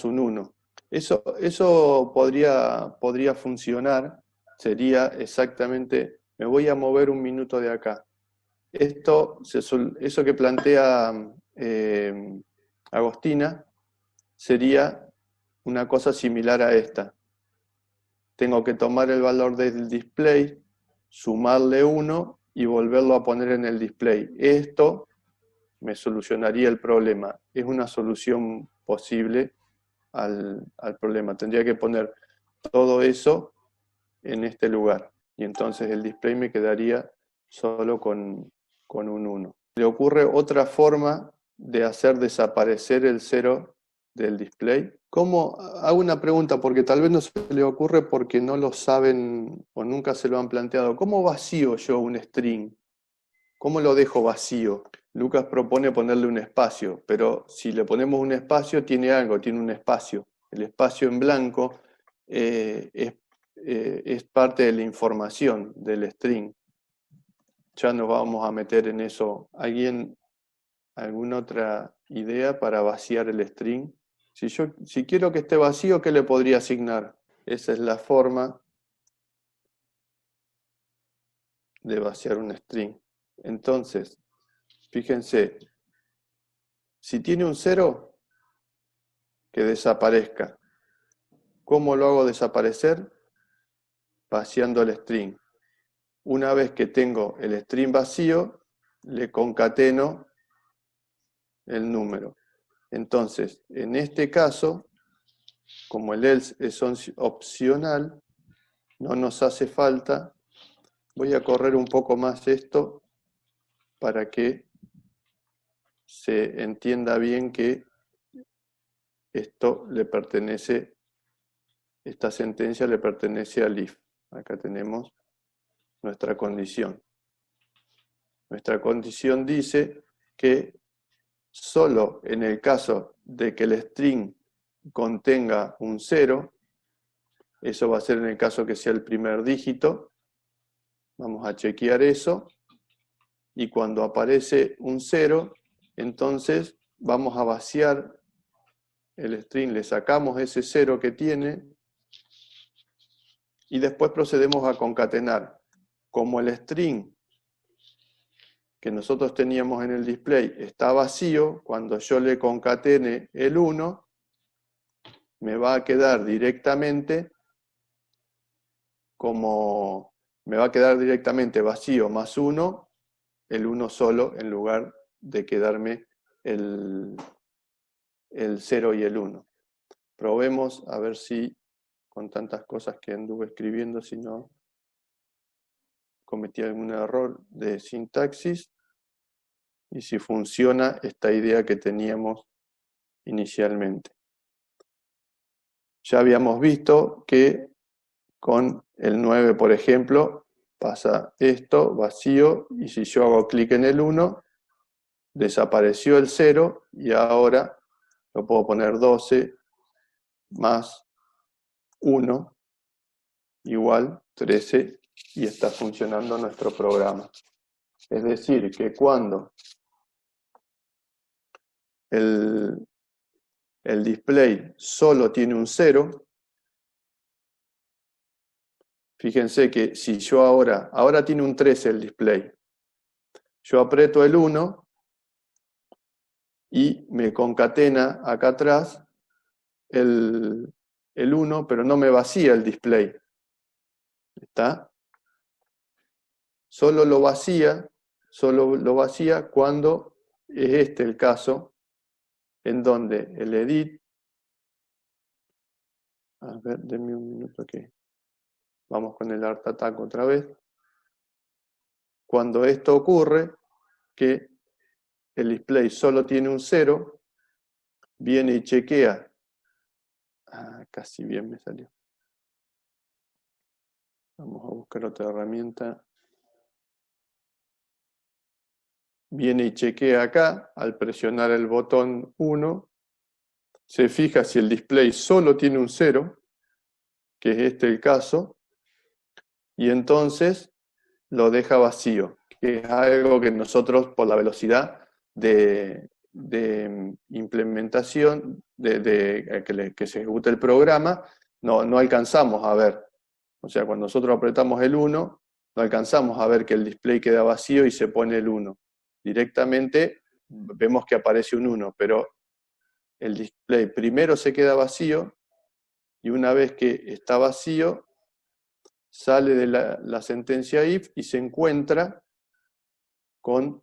un 1. Eso podría funcionar. Sería exactamente, me voy a mover un minuto de acá. Eso que plantea Agostina sería una cosa similar a esta. Tengo que tomar el valor del display, sumarle 1 y volverlo a poner en el display. Esto me solucionaría el problema. Es una solución posible al problema. Tendría que poner todo eso en este lugar. Y entonces el display me quedaría solo con un 1. ¿Le ocurre otra forma de hacer desaparecer el 0 del display? ¿Cómo? Hago una pregunta porque tal vez no se le ocurre porque no lo saben o nunca se lo han planteado. ¿Cómo vacío yo un string? ¿Cómo lo dejo vacío? Lucas propone ponerle un espacio, pero si le ponemos un espacio tiene un espacio. El espacio en blanco es parte de la información del string. Ya nos vamos a meter en eso. ¿Alguna otra idea para vaciar el string? Si quiero que esté vacío, ¿qué le podría asignar? Esa es la forma de vaciar un string. Entonces, fíjense, si tiene un 0, que desaparezca. ¿Cómo lo hago desaparecer? Vaciando el string. Una vez que tengo el string vacío, le concateno el número. Entonces, en este caso, como el else es opcional, no nos hace falta. Voy a correr un poco más esto para que se entienda bien que esto le pertenece, esta sentencia le pertenece al if. Acá tenemos nuestra condición. Nuestra condición dice que solo en el caso de que el string contenga un 0, eso va a ser en el caso que sea el primer dígito, vamos a chequear eso, y cuando aparece un 0, entonces vamos a vaciar el string, le sacamos ese 0 que tiene, y después procedemos a concatenar. Como el string que nosotros teníamos en el display está vacío, cuando yo le concatene el 1, me va a quedar directamente vacío más 1, el 1 solo, en lugar de quedarme el 0 y el 1. Probemos a ver si, con tantas cosas que anduve escribiendo, si no cometí algún error de sintaxis, y si funciona esta idea que teníamos inicialmente. Ya habíamos visto que con el 9, por ejemplo, pasa esto, vacío, y si yo hago clic en el 1, desapareció el 0, y ahora lo puedo poner 12 más 1 igual 13, y está funcionando nuestro programa. Es decir, que cuando el display solo tiene un 0, fíjense que si yo ahora tiene un 13 el display, yo aprieto el 1, y me concatena acá atrás el 1, pero no me vacía el display. ¿Está? Solo lo vacía cuando es este el caso en donde el edit, a ver, denme un minuto aquí, vamos con el art attack otra vez. Cuando esto ocurre, que el display solo tiene un 0, viene y chequea, casi bien me salió. Vamos a buscar otra herramienta. Viene y chequea acá, al presionar el botón 1, se fija si el display solo tiene un 0, que es este el caso, y entonces lo deja vacío, que es algo que nosotros, por la velocidad de implementación, que se ejecute el programa, no alcanzamos a ver. O sea, cuando nosotros apretamos el 1, no alcanzamos a ver que el display queda vacío y se pone el 1. Directamente vemos que aparece un 1, pero el display primero se queda vacío y una vez que está vacío, sale de la sentencia if y se encuentra con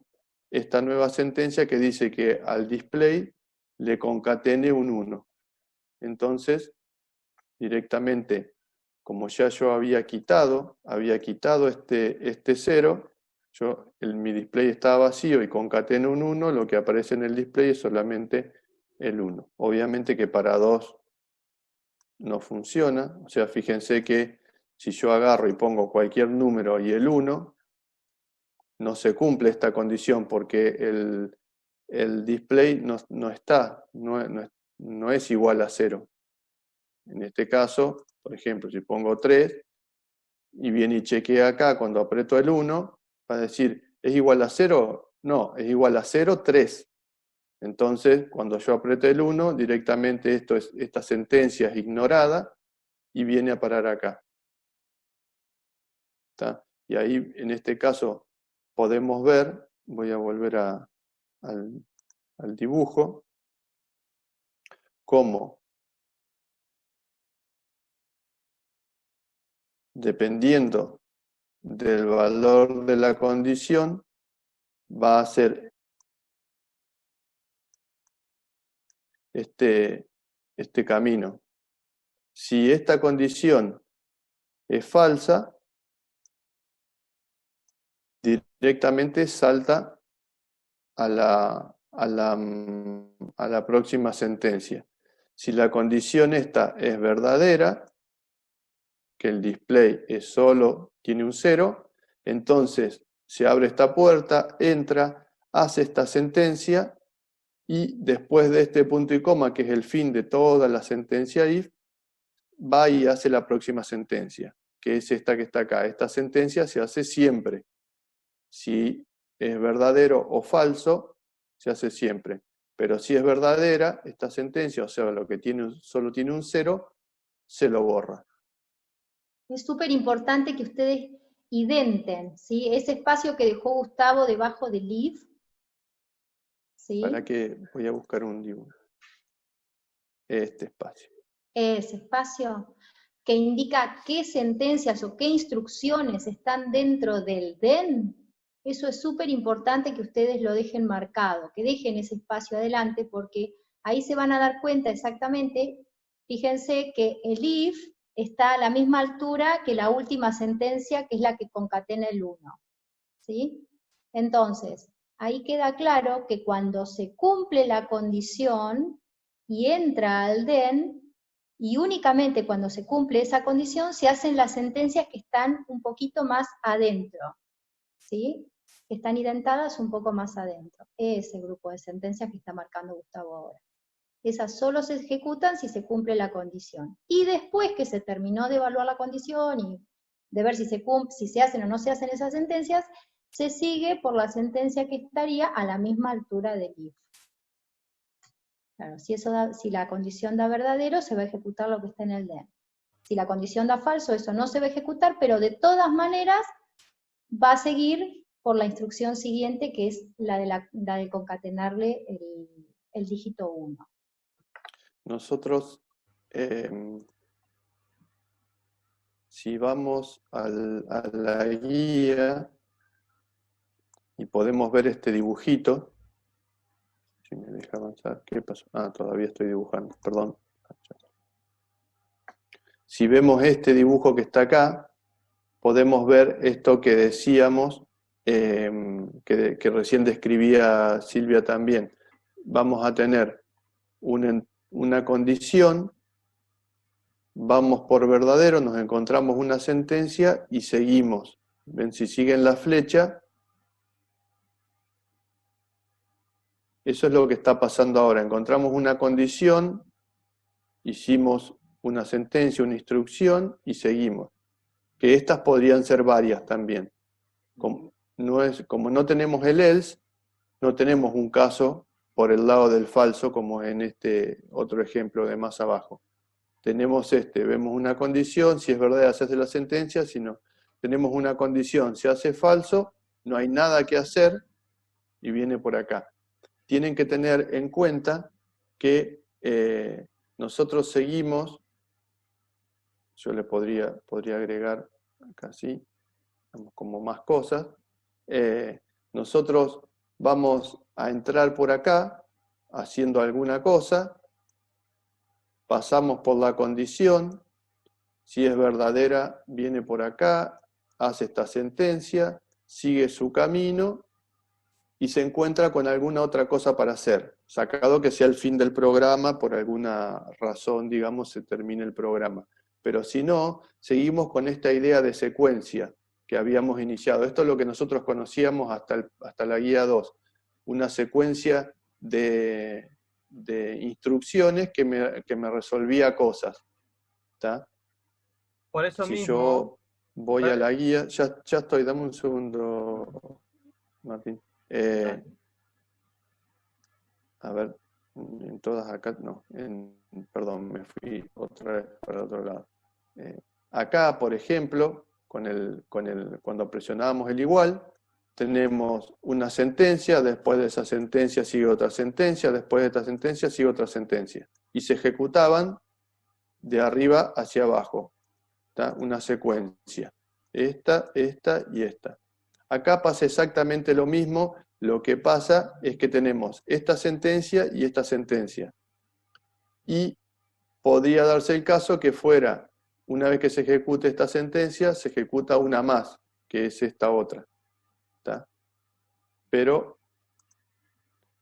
esta nueva sentencia que dice que al display le concatene un 1. Entonces, directamente, como ya yo había quitado este 0, mi display estaba vacío y concateno un 1, lo que aparece en el display es solamente el 1. Obviamente que para 2 no funciona, o sea, fíjense que si yo agarro y pongo cualquier número y el 1, no se cumple esta condición porque el display no es igual a 0. En este caso, por ejemplo, si pongo 3 y viene y chequea acá cuando aprieto el 1, va a decir, ¿es igual a 0? No, es igual a 0, 3. Entonces, cuando yo aprieto el 1, directamente esta sentencia es ignorada y viene a parar acá. ¿Está? Y ahí, en este caso, podemos ver, voy a volver al dibujo, cómo, dependiendo del valor de la condición, va a ser este camino. Si esta condición es falsa, directamente salta a la próxima sentencia. Si la condición esta es verdadera, que el display solo tiene un 0, entonces se abre esta puerta, entra, hace esta sentencia y después de este punto y coma, que es el fin de toda la sentencia if, va y hace la próxima sentencia, que es esta que está acá. Esta sentencia se hace siempre. Si es verdadero o falso, se hace siempre. Pero si es verdadera, esta sentencia, o sea, lo que solo tiene un 0, se lo borra. Es súper importante que ustedes identen, ¿sí? Ese espacio que dejó Gustavo debajo del if, ¿sí? Para que voy a buscar un dibujo. Este espacio. Ese espacio que indica qué sentencias o qué instrucciones están dentro del den, eso es súper importante que ustedes lo dejen marcado, que dejen ese espacio adelante, porque ahí se van a dar cuenta exactamente, fíjense que el if está a la misma altura que la última sentencia, que es la que concatena el 1, ¿sí? Entonces, ahí queda claro que cuando se cumple la condición y entra al den, y únicamente cuando se cumple esa condición se hacen las sentencias que están un poquito más adentro, ¿sí? Que están identadas un poco más adentro. Ese grupo de sentencias que está marcando Gustavo ahora. Esas solo se ejecutan si se cumple la condición. Y después que se terminó de evaluar la condición y de ver si se hacen o no se hacen esas sentencias, se sigue por la sentencia que estaría a la misma altura del if. Claro, si la condición da verdadero, se va a ejecutar lo que está en el den. Si la condición da falso, eso no se va a ejecutar, pero de todas maneras va a seguir por la instrucción siguiente, que es la de concatenarle el dígito 1. Nosotros, si vamos a la guía y podemos ver este dibujito, si me deja avanzar, ¿qué pasó? Ah, todavía estoy dibujando, perdón. Si vemos este dibujo que está acá, podemos ver esto que decíamos, que recién describía Silvia también. Vamos a tener una condición, vamos por verdadero, nos encontramos una sentencia y seguimos. Ven, si siguen la flecha, eso es lo que está pasando ahora. Encontramos una condición, hicimos una sentencia, una instrucción y seguimos. Que estas podrían ser varias también. Como no tenemos el else, no tenemos un caso por el lado del falso, como en este otro ejemplo de más abajo. Tenemos vemos una condición, si es verdad se hace la sentencia, si no, tenemos una condición, se hace falso, no hay nada que hacer y viene por acá. Tienen que tener en cuenta que nosotros seguimos, yo le podría agregar acá sí, como más cosas, nosotros vamos a entrar por acá haciendo alguna cosa, pasamos por la condición, si es verdadera viene por acá, hace esta sentencia, sigue su camino y se encuentra con alguna otra cosa para hacer, sacado que sea el fin del programa, por alguna razón, digamos, se termine el programa. Pero si no, seguimos con esta idea de secuencia que habíamos iniciado. Esto es lo que nosotros conocíamos hasta la guía 2, una secuencia de instrucciones que me resolvía cosas. ¿Está? Por eso si mismo... yo voy a la guía, ya estoy, dame un segundo, Martín. A ver, en todas acá, no, perdón, me fui otra vez para el otro lado. Acá, por ejemplo, cuando presionábamos el igual, tenemos una sentencia, después de esa sentencia sigue otra sentencia, después de esta sentencia sigue otra sentencia. Y se ejecutaban de arriba hacia abajo, ¿tá? Una secuencia. Esta y esta. Acá pasa exactamente lo mismo, lo que pasa es que tenemos esta sentencia y esta sentencia. Y podría darse el caso que fuera, una vez que se ejecute esta sentencia, se ejecuta una más, que es esta otra. ¿Tá? Pero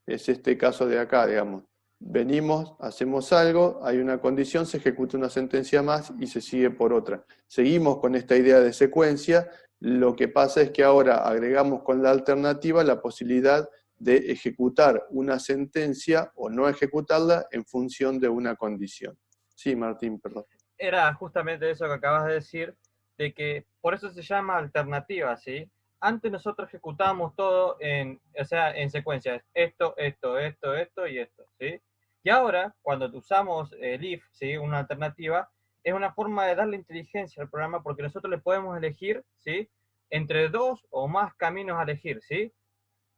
es este caso de acá, digamos. Venimos, hacemos algo, hay una condición, se ejecuta una sentencia más y se sigue por otra. Seguimos con esta idea de secuencia, lo que pasa es que ahora agregamos con la alternativa la posibilidad de ejecutar una sentencia o no ejecutarla en función de una condición. Sí, Martín, perdón. Era justamente eso que acabas de decir, de que por eso se llama alternativa, ¿sí? Antes nosotros ejecutábamos todo en secuencia, esto y esto, ¿sí? Y ahora, cuando usamos el if, ¿sí? Una alternativa, es una forma de darle inteligencia al programa porque nosotros le podemos elegir, ¿sí? Entre dos o más caminos a elegir, ¿sí?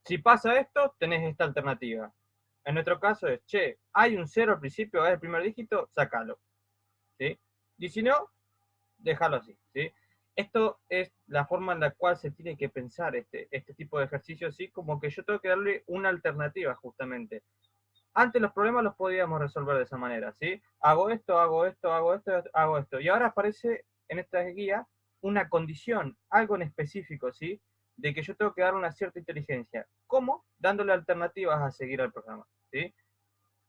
Si pasa esto, tenés esta alternativa. En nuestro caso es, hay un 0 al principio, es el primer dígito, sácalo, ¿sí? Y si no, déjalo así, ¿sí? Esto es la forma en la cual se tiene que pensar este tipo de ejercicio, ¿sí? Como que yo tengo que darle una alternativa, justamente. Antes los problemas los podíamos resolver de esa manera, ¿sí? Hago esto, hago esto, hago esto, hago esto. Y ahora aparece en esta guía una condición, algo en específico, ¿sí? De que yo tengo que dar una cierta inteligencia. ¿Cómo? Dándole alternativas a seguir al programa, ¿sí?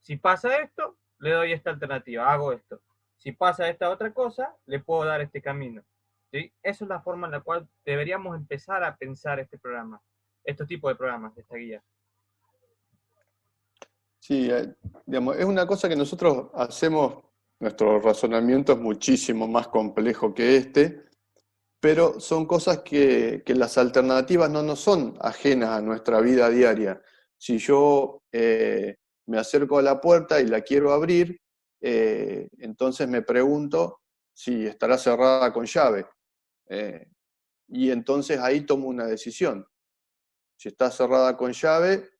Si pasa esto, le doy esta alternativa, hago esto. Si pasa esta otra cosa, le puedo dar este camino, ¿sí? Esa es la forma en la cual deberíamos empezar a pensar este programa, estos tipos de programas de esta guía. Sí, digamos, es una cosa que nosotros hacemos, nuestro razonamiento es muchísimo más complejo que este, pero son cosas que las alternativas no nos son ajenas a nuestra vida diaria. Si yo me acerco a la puerta y la quiero abrir, entonces me pregunto si estará cerrada con llave. Y entonces ahí tomo una decisión. Si está cerrada con llave,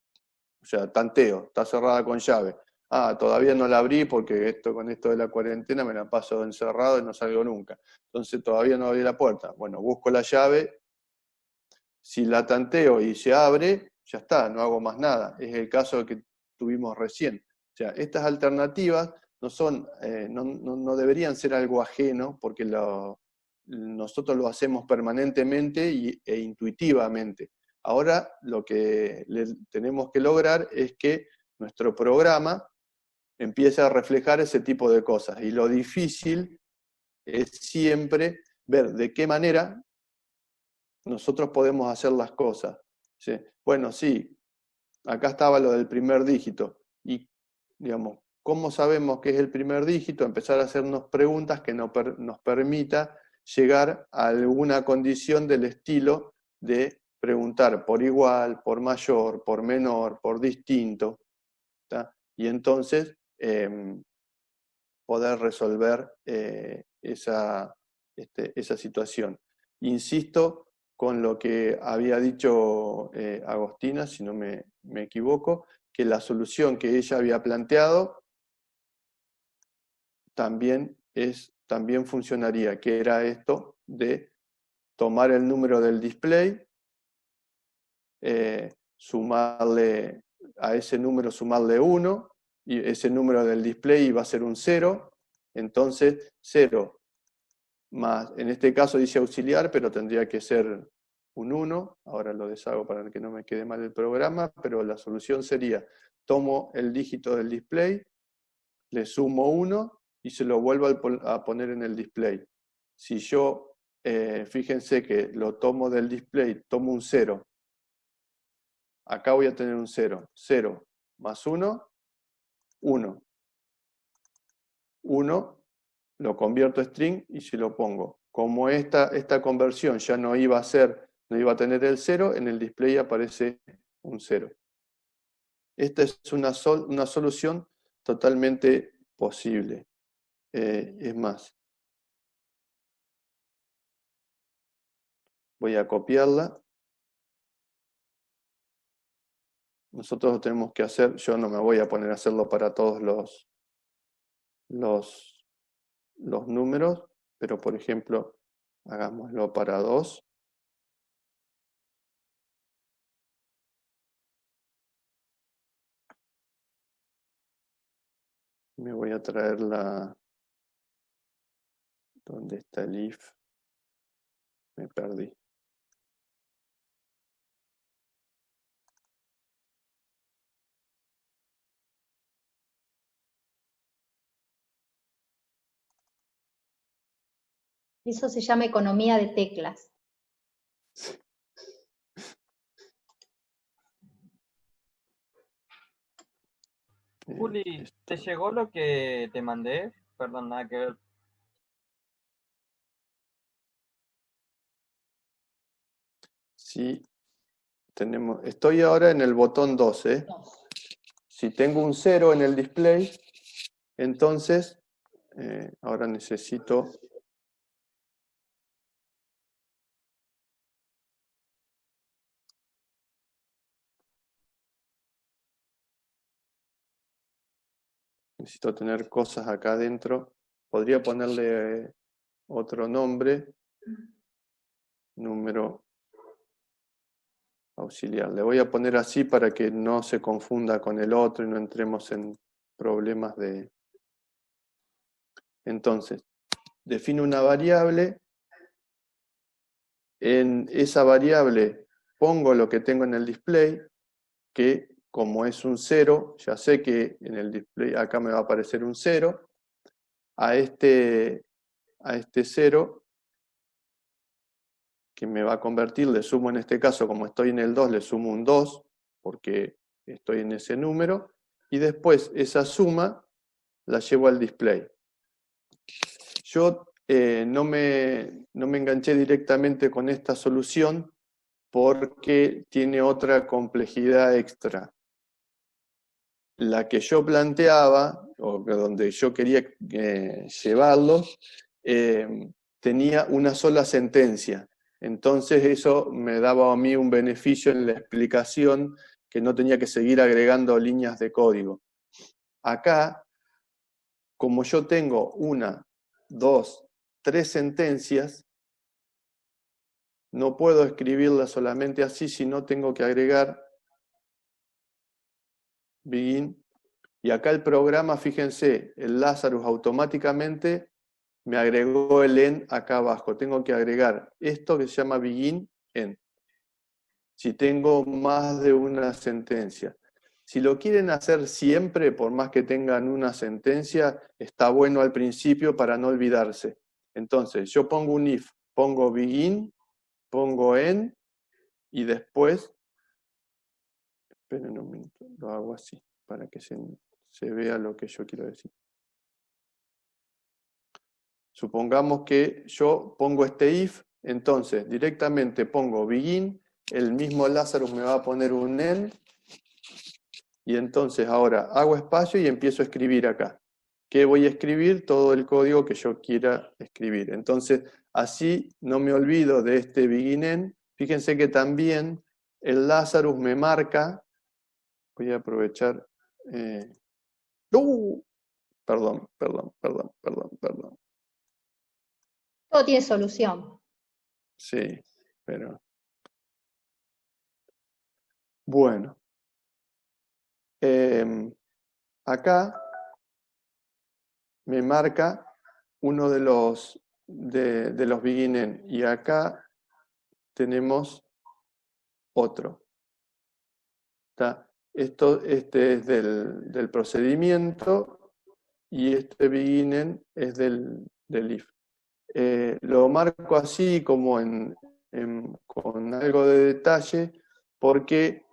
O sea, tanteo, está cerrada con llave. Ah, todavía no la abrí porque con esto de la cuarentena me la paso encerrado y no salgo nunca. Entonces todavía no abrí la puerta. Bueno, busco la llave, si la tanteo y se abre, ya está, no hago más nada. Es el caso que tuvimos recién. O sea, estas alternativas no deberían ser algo ajeno, porque nosotros lo hacemos permanentemente e intuitivamente. Ahora lo que tenemos que lograr es que nuestro programa empiece a reflejar ese tipo de cosas. Y lo difícil es siempre ver de qué manera nosotros podemos hacer las cosas. ¿Sí? Bueno, sí, acá estaba lo del primer dígito. Y, digamos, ¿cómo sabemos qué es el primer dígito? Empezar a hacernos preguntas que nos permita llegar a alguna condición del estilo de preguntar por igual, por mayor, por menor, por distinto. ¿Tá? Y entonces poder resolver esa situación. Insisto con lo que había dicho Agostina, si no me equivoco, que la solución que ella había planteado también funcionaría, que era esto de tomar el número del display, sumarle a ese número, sumarle 1, y ese número del display iba a ser un 0, entonces 0 más, en este caso dice auxiliar, pero tendría que ser un 1, ahora lo deshago para que no me quede mal el programa, pero la solución sería, tomo el dígito del display, le sumo 1 y se lo vuelvo a poner en el display. Si yo, fíjense que lo tomo del display, tomo un 0, acá voy a tener un 0, 0 más 1, 1. 1 lo convierto a string y si lo pongo. Como esta conversión ya no iba a tener el 0, en el display aparece un 0. Esta es una solución totalmente posible. Es más, voy a copiarla. Nosotros lo tenemos que hacer, yo no me voy a poner a hacerlo para todos los números, pero por ejemplo, hagámoslo para 2. Me voy a traer ¿dónde está el if? Me perdí. Eso se llama economía de teclas. Juli, ¿te llegó lo que te mandé? Perdón, nada que ver. Sí, estoy ahora en el botón 12. Si tengo un 0 en el display, entonces, ahora necesito... Necesito tener cosas acá adentro. Podría ponerle otro nombre. Número auxiliar. Le voy a poner así para que no se confunda con el otro y no entremos en problemas de... Entonces, defino una variable. En esa variable pongo lo que tengo en el display, que como es un 0, ya sé que en el display acá me va a aparecer un 0. A este 0, que me va a convertir, le sumo en este caso, como estoy en el 2, le sumo un 2, porque estoy en ese número, y después esa suma la llevo al display. Yo no me enganché directamente con esta solución porque tiene otra complejidad extra. La que yo planteaba, o donde yo quería llevarlo, tenía una sola sentencia. Entonces eso me daba a mí un beneficio en la explicación que no tenía que seguir agregando líneas de código. Acá, como yo tengo 1, 2, 3 sentencias, no puedo escribirlas solamente así, sino tengo que agregar begin. Y acá el programa, fíjense, el Lazarus automáticamente me agregó el en acá abajo. Tengo que agregar esto que se llama begin en. Si tengo más de una sentencia. Si lo quieren hacer siempre, por más que tengan una sentencia, está bueno al principio para no olvidarse. Entonces, yo pongo un if, pongo begin, pongo en, y después, esperen un minuto, lo hago así, para que se vea lo que yo quiero decir. Supongamos que yo pongo este if, entonces directamente pongo begin, el mismo Lazarus me va a poner un en, y entonces ahora hago espacio y empiezo a escribir acá. ¿Qué voy a escribir? Todo el código que yo quiera escribir. Entonces, así no me olvido de este begin en. Fíjense que también el Lazarus me marca, voy a aprovechar, perdón. Todo tiene solución. Sí, pero bueno. Acá me marca uno de los begin y acá tenemos otro. ¿Está? Este es del procedimiento y este begin es del if. Lo marco así como con algo de detalle porque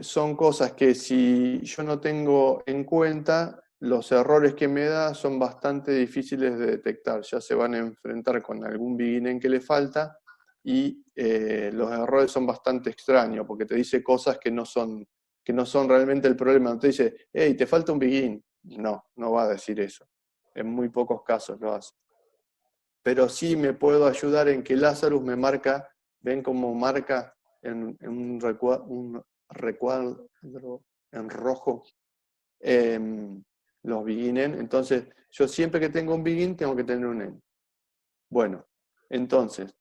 son cosas que si yo no tengo en cuenta, los errores que me da son bastante difíciles de detectar. Ya se van a enfrentar con algún begin que le falta y los errores son bastante extraños porque te dice cosas que no son realmente el problema. No te dice, hey, te falta un begin. No va a decir eso. En muy pocos casos lo hace. Pero sí me puedo ayudar en que Lazarus me marca, ven cómo marca en un recuadro en rojo los begin en. Entonces, yo siempre que tengo un begin tengo que tener un en. Bueno, entonces,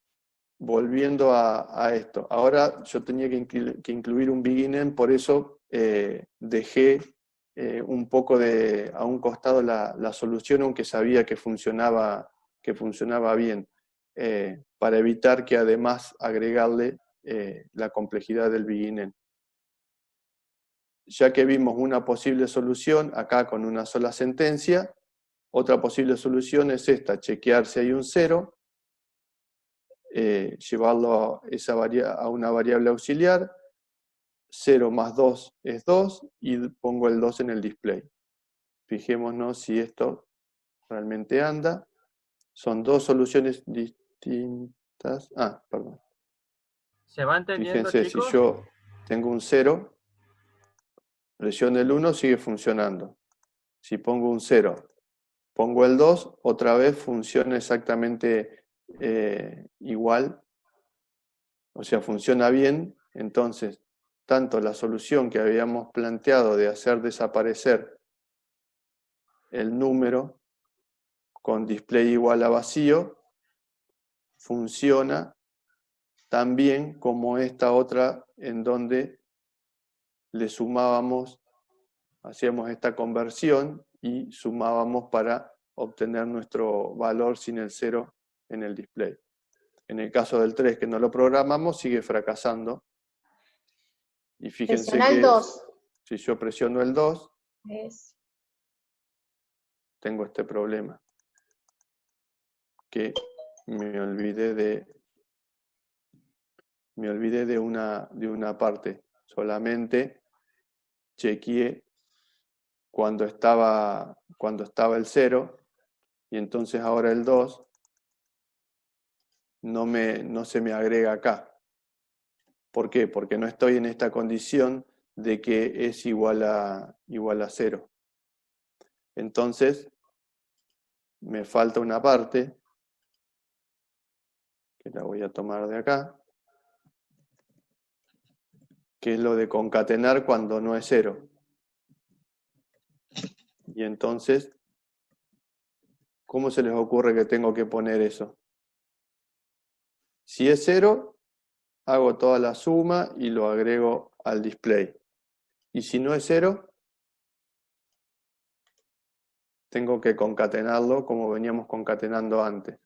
volviendo a esto. Ahora yo tenía que incluir un begin en, por eso dejé un poco a un costado la solución, aunque sabía que funcionaba bien, para evitar que además agregarle la complejidad del begin en. Ya que vimos una posible solución acá con una sola sentencia, otra posible solución es esta, chequear si hay un 0, llevarlo a una variable auxiliar, 0 más 2 es 2 y pongo el 2 en el display. Fijémonos si esto realmente anda. Son dos soluciones distintas. Perdón. ¿Se va entendiendo, Fíjense, chicos? si yo tengo un 0, presiono el 1, sigue funcionando. Si pongo un 0, pongo el 2, otra vez funciona exactamente igual. O sea, funciona bien. Entonces, tanto la solución que habíamos planteado de hacer desaparecer el número con display igual a vacío, funciona tan bien como esta otra en donde le sumábamos, hacíamos esta conversión y sumábamos para obtener nuestro valor sin el 0 en el display. En el caso del 3 que no lo programamos, sigue fracasando. Y fíjense Presiona el que 2. si yo presiono el 2, Es. tengo este problema. Que me olvidé de una parte. Solamente chequeé cuando estaba el 0 y entonces ahora el 2 no se me agrega acá. ¿Por qué? Porque no estoy en esta condición de que es igual a 0. Entonces, me falta una parte, que la voy a tomar de acá, que es lo de concatenar cuando no es 0. Y entonces, ¿cómo se les ocurre que tengo que poner eso? Si es 0, hago toda la suma y lo agrego al display. Y si no es 0, tengo que concatenarlo como veníamos concatenando antes.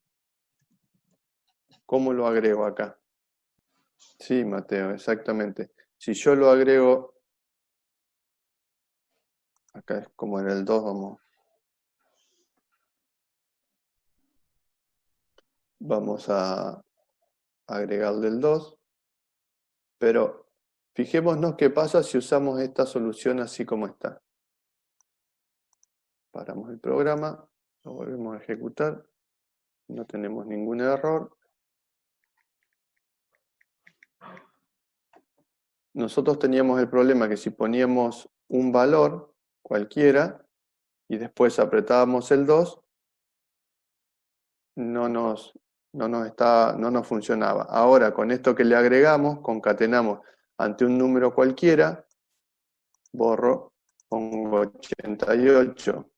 ¿Cómo lo agrego acá? Sí, Mateo, exactamente. Si yo lo agrego, acá es como en el 2, vamos a agregarle el 2, pero fijémonos qué pasa si usamos esta solución así como está. Paramos el programa, lo volvemos a ejecutar, no tenemos ningún error. Nosotros teníamos el problema que si poníamos un valor cualquiera y después apretábamos el 2, no nos funcionaba. Ahora, con esto que le agregamos, concatenamos ante un número cualquiera, borro, pongo 88,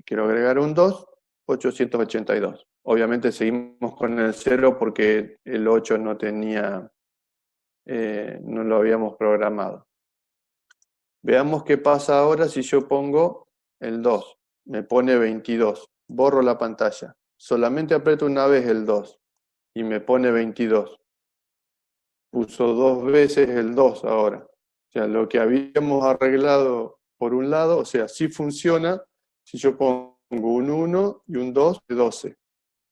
quiero agregar un 2, 882. Obviamente seguimos con el 0 porque el 8 no tenía, no lo habíamos programado. Veamos qué pasa ahora si yo pongo el 2. Me pone 22. Borro la pantalla. Solamente aprieto una vez el 2 y me pone 22. Puso 2 veces el 2 ahora. O sea, lo que habíamos arreglado por un lado, o sea, sí funciona si yo pongo un 1 y un 2 de 12.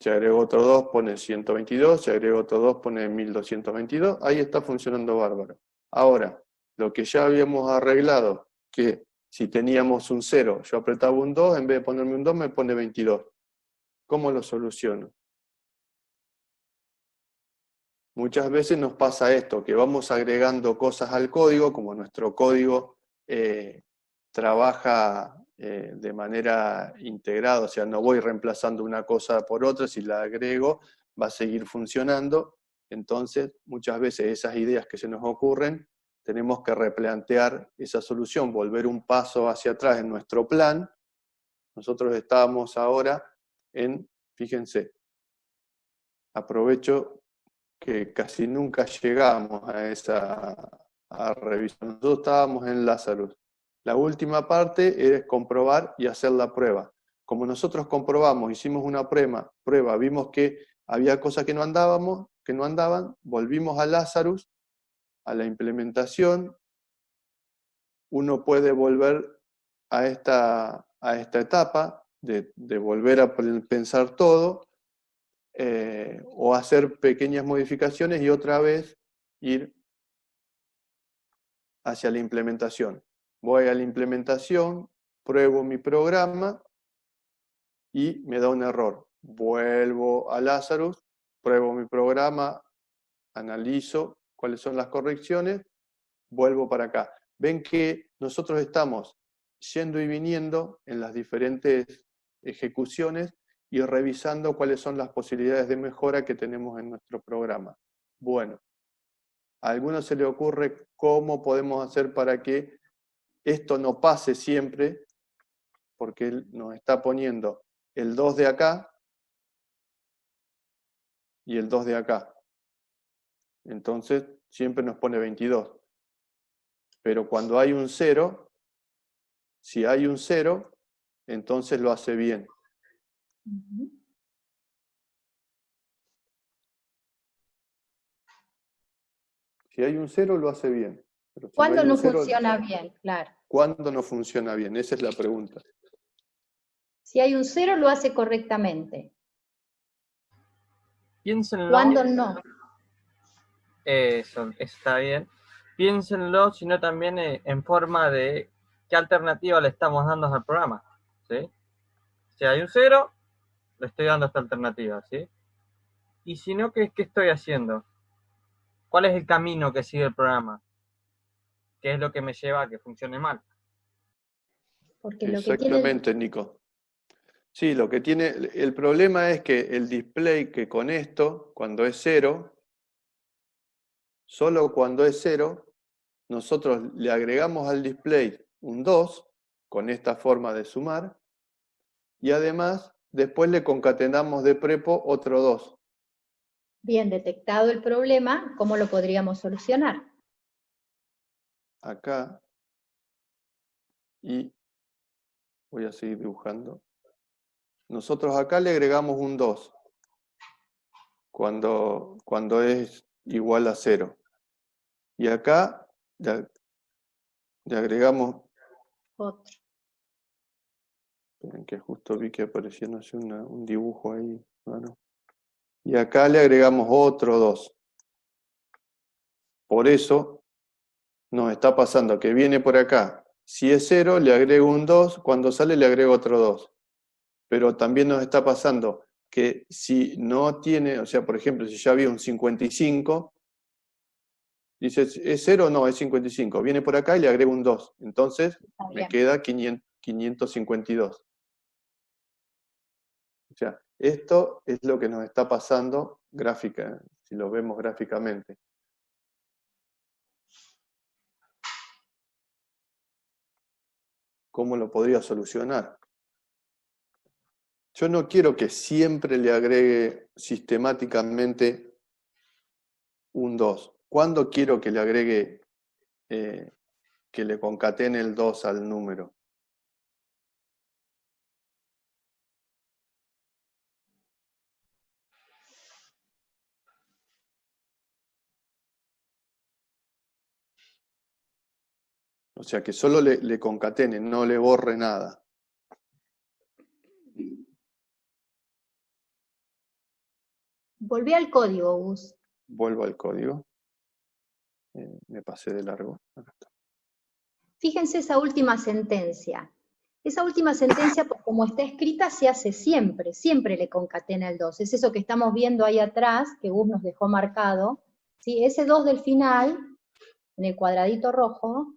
Si agrego otro 2 pone 122, si agrego otro 2 pone 1222. Ahí está funcionando bárbaro. Ahora, lo que ya habíamos arreglado, que si teníamos un 0, yo apretaba un 2, en vez de ponerme un 2 me pone 22. ¿Cómo lo soluciono? Muchas veces nos pasa esto, que vamos agregando cosas al código, como nuestro código trabaja de manera integrada, o sea, no voy reemplazando una cosa por otra, si la agrego va a seguir funcionando. Entonces, muchas veces esas ideas que se nos ocurren, tenemos que replantear esa solución, volver un paso hacia atrás en nuestro plan. Nosotros estábamos ahora fíjense, aprovecho que casi nunca llegamos a revisar. Nosotros estábamos en Lazarus. La última parte es comprobar y hacer la prueba. Como nosotros comprobamos, hicimos una prueba, vimos que había cosas que no andaban, volvimos a Lazarus, a la implementación. Uno puede volver a esta etapa de volver a pensar todo, o hacer pequeñas modificaciones y otra vez ir hacia la implementación. Voy a la implementación, pruebo mi programa y me da un error. Vuelvo a Lazarus, pruebo mi programa, analizo cuáles son las correcciones, vuelvo para acá. Ven que nosotros estamos yendo y viniendo en las diferentes ejecuciones y revisando cuáles son las posibilidades de mejora que tenemos en nuestro programa. Bueno, a algunos se le ocurre cómo podemos hacer para que esto no pase siempre, porque él nos está poniendo el 2 de acá y el 2 de acá. Entonces siempre nos pone 22. Pero cuando hay un 0, si hay un 0, entonces lo hace bien. Si hay un 0, lo hace bien. Pero si ¿Cuándo no 0, funciona bien? Claro. ¿Cuándo no funciona bien? Esa es la pregunta. Si hay un 0, lo hace correctamente. Piénsenlo. ¿Cuándo no? Eso está bien. Piénsenlo, sino también en forma de qué alternativa le estamos dando al programa, ¿sí? Si hay un 0, le estoy dando esta alternativa, ¿sí? Y si no, ¿qué estoy haciendo? ¿Cuál es el camino que sigue el programa? ¿Qué es lo que me lleva a que funcione mal? Porque exactamente, Nico. Sí, lo que tiene, el problema es que el display, que con esto, cuando es 0, solo cuando es 0, nosotros le agregamos al display un 2 con esta forma de sumar, y además después le concatenamos de prepo otro 2. Bien, detectado el problema, ¿cómo lo podríamos solucionar? Acá, y voy a seguir dibujando. Nosotros acá le agregamos un 2 cuando es igual a 0. Y acá le agregamos, Otro. esperen que justo vi que apareció, no sé, un dibujo ahí. Bueno. Y acá le agregamos otro 2. Por eso nos está pasando que viene por acá. Si es 0, le agrego un 2, cuando sale le agrego otro 2. Pero también nos está pasando que si no tiene, o sea, por ejemplo, si ya había un 55, dice, ¿es 0 o no? Es 55. Viene por acá y le agrego un 2. Entonces Está me bien. queda 552. O sea, esto es lo que nos está pasando gráfica, si lo vemos gráficamente. ¿Cómo lo podría solucionar? Yo no quiero que siempre le agregue sistemáticamente un 2. ¿Cuándo quiero que le agregue, que le concatene el 2 al número? O sea, que solo le concatene, no le borre nada. Volví al código, Gus. Vuelvo al código. Me pasé de largo. Acá está. Fíjense esa última sentencia. Esa última sentencia, como está escrita, se hace siempre, siempre le concatena el 2. Es eso que estamos viendo ahí atrás, que Gus nos dejó marcado. ¿Sí? Ese 2 del final, en el cuadradito rojo,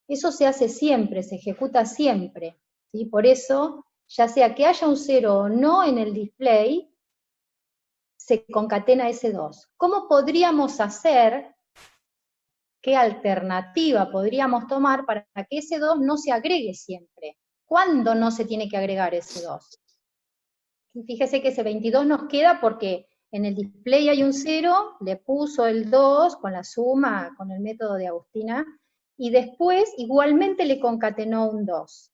eso se hace siempre, se ejecuta siempre. ¿Sí? Por eso, ya sea que haya un 0 o no en el display, se concatena ese 2. ¿Cómo podríamos hacer, qué alternativa podríamos tomar para que ese 2 no se agregue siempre? ¿Cuándo no se tiene que agregar ese 2? Y fíjese que ese 22 nos queda porque en el display hay un 0, le puso el 2 con la suma, con el método de Agustina, y después igualmente le concatenó un 2.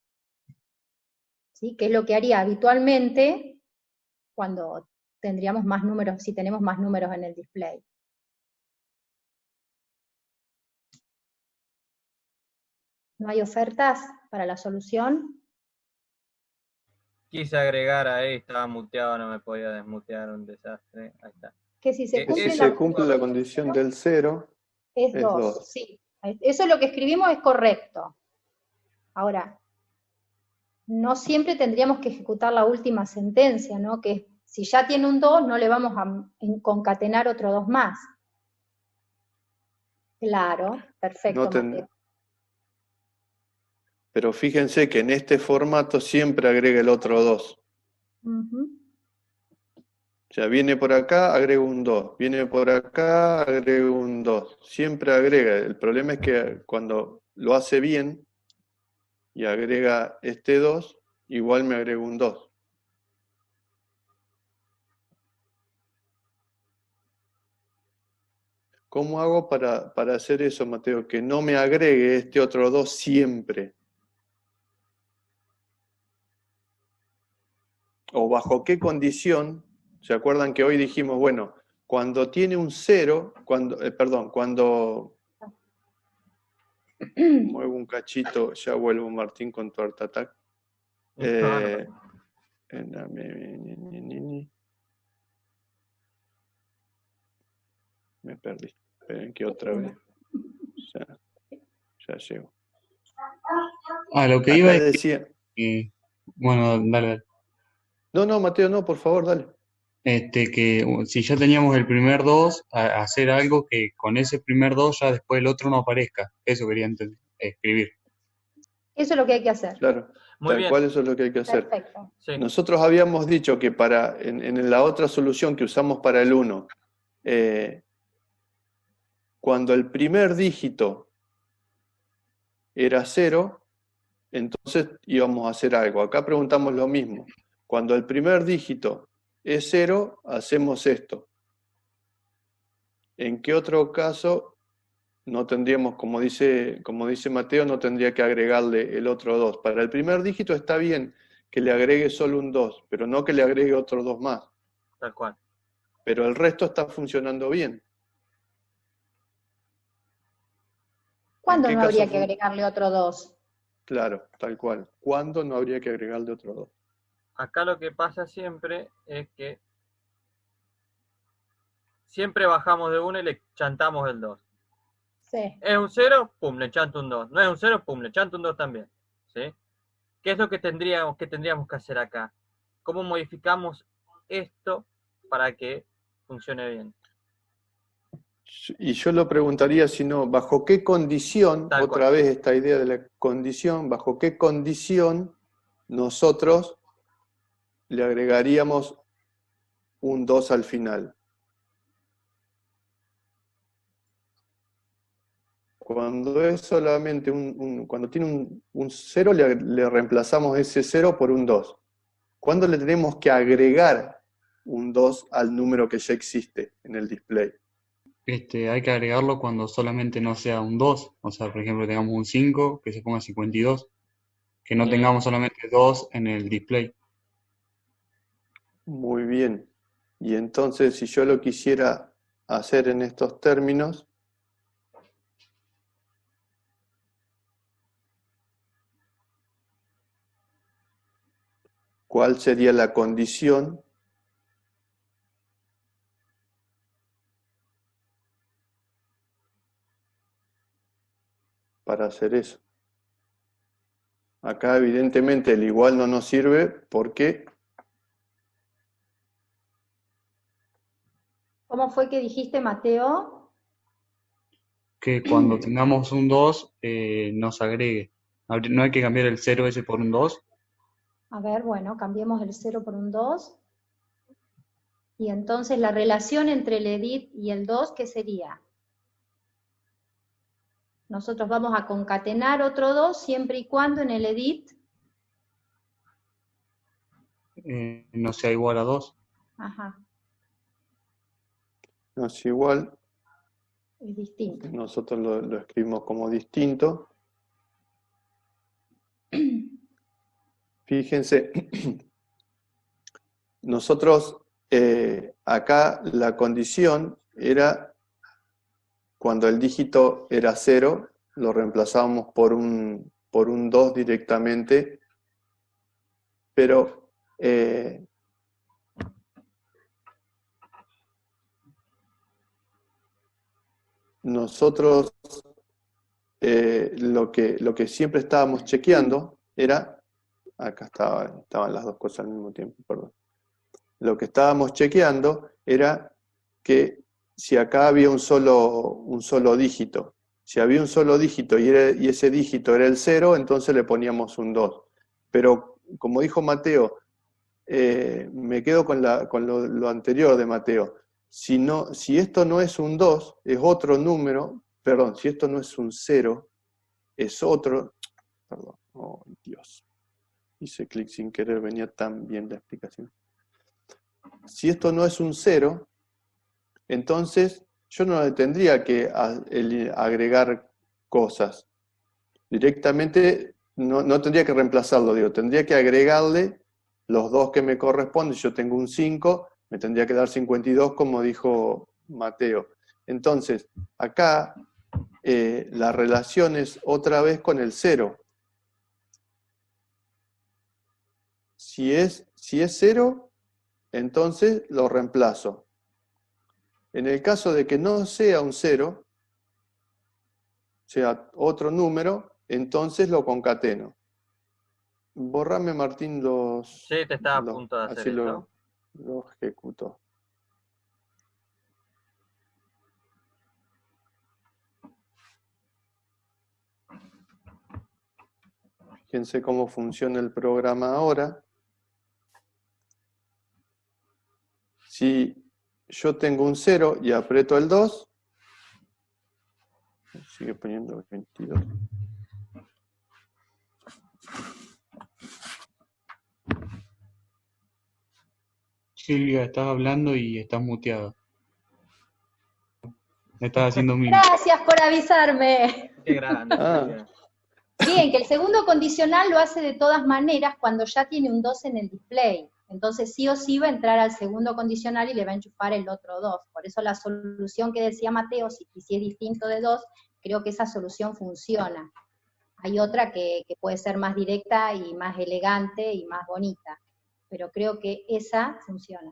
¿Sí? Que es lo que haría habitualmente cuando tendríamos más números, si tenemos más números en el display. ¿No hay ofertas para la solución? Quise agregar ahí, estaba muteado, no me podía desmutear, un desastre. Ahí está. Que si se Que si cumple se cumple la condición del 0, es es 2, 2. sí. Eso es lo que escribimos, es correcto. Ahora, no siempre tendríamos que ejecutar la última sentencia, ¿no? Que si ya tiene un 2, no le vamos a concatenar otro 2 más. Claro, perfecto, Mateo. Pero fíjense que en este formato siempre agrega el otro 2. O sea, viene por acá, agrego un 2. Viene por acá, agrego un 2. Siempre agrega. El problema es que cuando lo hace bien y agrega este 2, igual me agrego un 2. ¿Cómo hago para hacer eso, Mateo? Que no me agregue este otro 2 siempre. ¿O bajo qué condición? ¿Se acuerdan que hoy dijimos, bueno, cuando tiene un 0, cuando muevo un cachito, ya vuelvo, Martín, con tu Art Attack. Me perdí. Esperen que otra vez. Ya llego. Lo que Acá iba a decía. Bueno, dale. No, Mateo, no, por favor, dale. Que si ya teníamos el primer 2, hacer algo que con ese primer 2 ya después el otro no aparezca. Eso quería escribir. Eso es lo que hay que hacer. Claro, Muy tal bien. cual eso es lo que hay que hacer. Perfecto. Sí. Nosotros habíamos dicho que en la otra solución que usamos para el 1, cuando el primer dígito era 0, entonces íbamos a hacer algo. Acá preguntamos lo mismo. Cuando el primer dígito es 0, hacemos esto. ¿En qué otro caso no tendríamos, como dice Mateo, no tendría que agregarle el otro 2? Para el primer dígito está bien que le agregue solo un 2, pero no que le agregue otros 2 más. Tal cual. Pero el resto está funcionando bien. ¿Cuándo ¿En qué no habría caso que agregarle otro 2? Claro, tal cual. ¿Cuándo no habría que agregarle otro 2? Acá lo que pasa siempre es que siempre bajamos de 1 y le chantamos el 2. Sí. ¿Es un 0? Pum, le chanto un 2. ¿No es un 0? Pum, le chanto un 2 también. ¿Sí? ¿Qué es lo que tendríamos que hacer acá? ¿Cómo modificamos esto para que funcione bien? Y yo lo preguntaría, si no, ¿bajo qué condición, Tal otra cual. vez esta idea de la condición, bajo qué condición nosotros le agregaríamos un 2 al final? Cuando es solamente cuando tiene un 0, le reemplazamos ese 0 por un 2. ¿Cuándo le tenemos que agregar un 2 al número que ya existe en el display? Hay que agregarlo cuando solamente no sea un 2. O sea, por ejemplo, tengamos un 5 que se ponga 52. Que no tengamos solamente 2 en el display. Muy bien. Y entonces, si yo lo quisiera hacer en estos términos, ¿cuál sería la condición para hacer eso? Acá evidentemente el igual no nos sirve porque... ¿Cómo fue que dijiste, Mateo? Que cuando tengamos un 2 nos agregue. No hay que cambiar el 0 ese por un 2. A ver, bueno, cambiemos el 0 por un 2. Y entonces la relación entre el edit y el 2, ¿qué sería? Nosotros vamos a concatenar otro 2 siempre y cuando en el edit No sea igual a 2. ajá, No es igual, es distinto. nosotros lo escribimos como distinto. Fíjense, nosotros acá la condición era cuando el dígito era 0, lo reemplazábamos por un 2 directamente, pero nosotros lo que siempre estábamos chequeando era, acá estaban las dos cosas al mismo tiempo, perdón. Lo que estábamos chequeando era que si acá había un solo dígito. Si había un solo dígito y ese dígito era el 0, entonces le poníamos un 2. Pero, como dijo Mateo, me quedo con lo anterior de Mateo. Si esto no es un 2, es otro número, perdón, si esto no es un 0, es otro, perdón, oh Dios, hice clic sin querer, venía tan bien la explicación. Si esto no es un 0, entonces yo no le tendría que agregar cosas. Directamente no tendría que reemplazarlo, tendría que agregarle los 2 que me corresponden. Yo tengo un 5, me tendría que dar 52, como dijo Mateo. Entonces, acá la relación es otra vez con el 0. Si es 0, entonces lo reemplazo. En el caso de que no sea un 0, sea otro número, entonces lo concateno. Borrame, Martín, Sí, te estaba a punto de hacer así eso. lo ejecuto. Fíjense cómo funciona el programa ahora. Si yo tengo un 0 y aprieto el 2, sigue poniendo 22. Silvia, estás hablando y estás muteada. Me estás haciendo mil. Gracias por avisarme. Qué grande, Ah. Silvia. Bien, que el segundo condicional lo hace de todas maneras cuando ya tiene un 2 en el display. Entonces sí o sí va a entrar al segundo condicional y le va a enchufar el otro 2. Por eso la solución que decía Mateo, si es distinto de 2, creo que esa solución funciona. Hay otra que puede ser más directa y más elegante y más bonita, pero creo que esa funciona.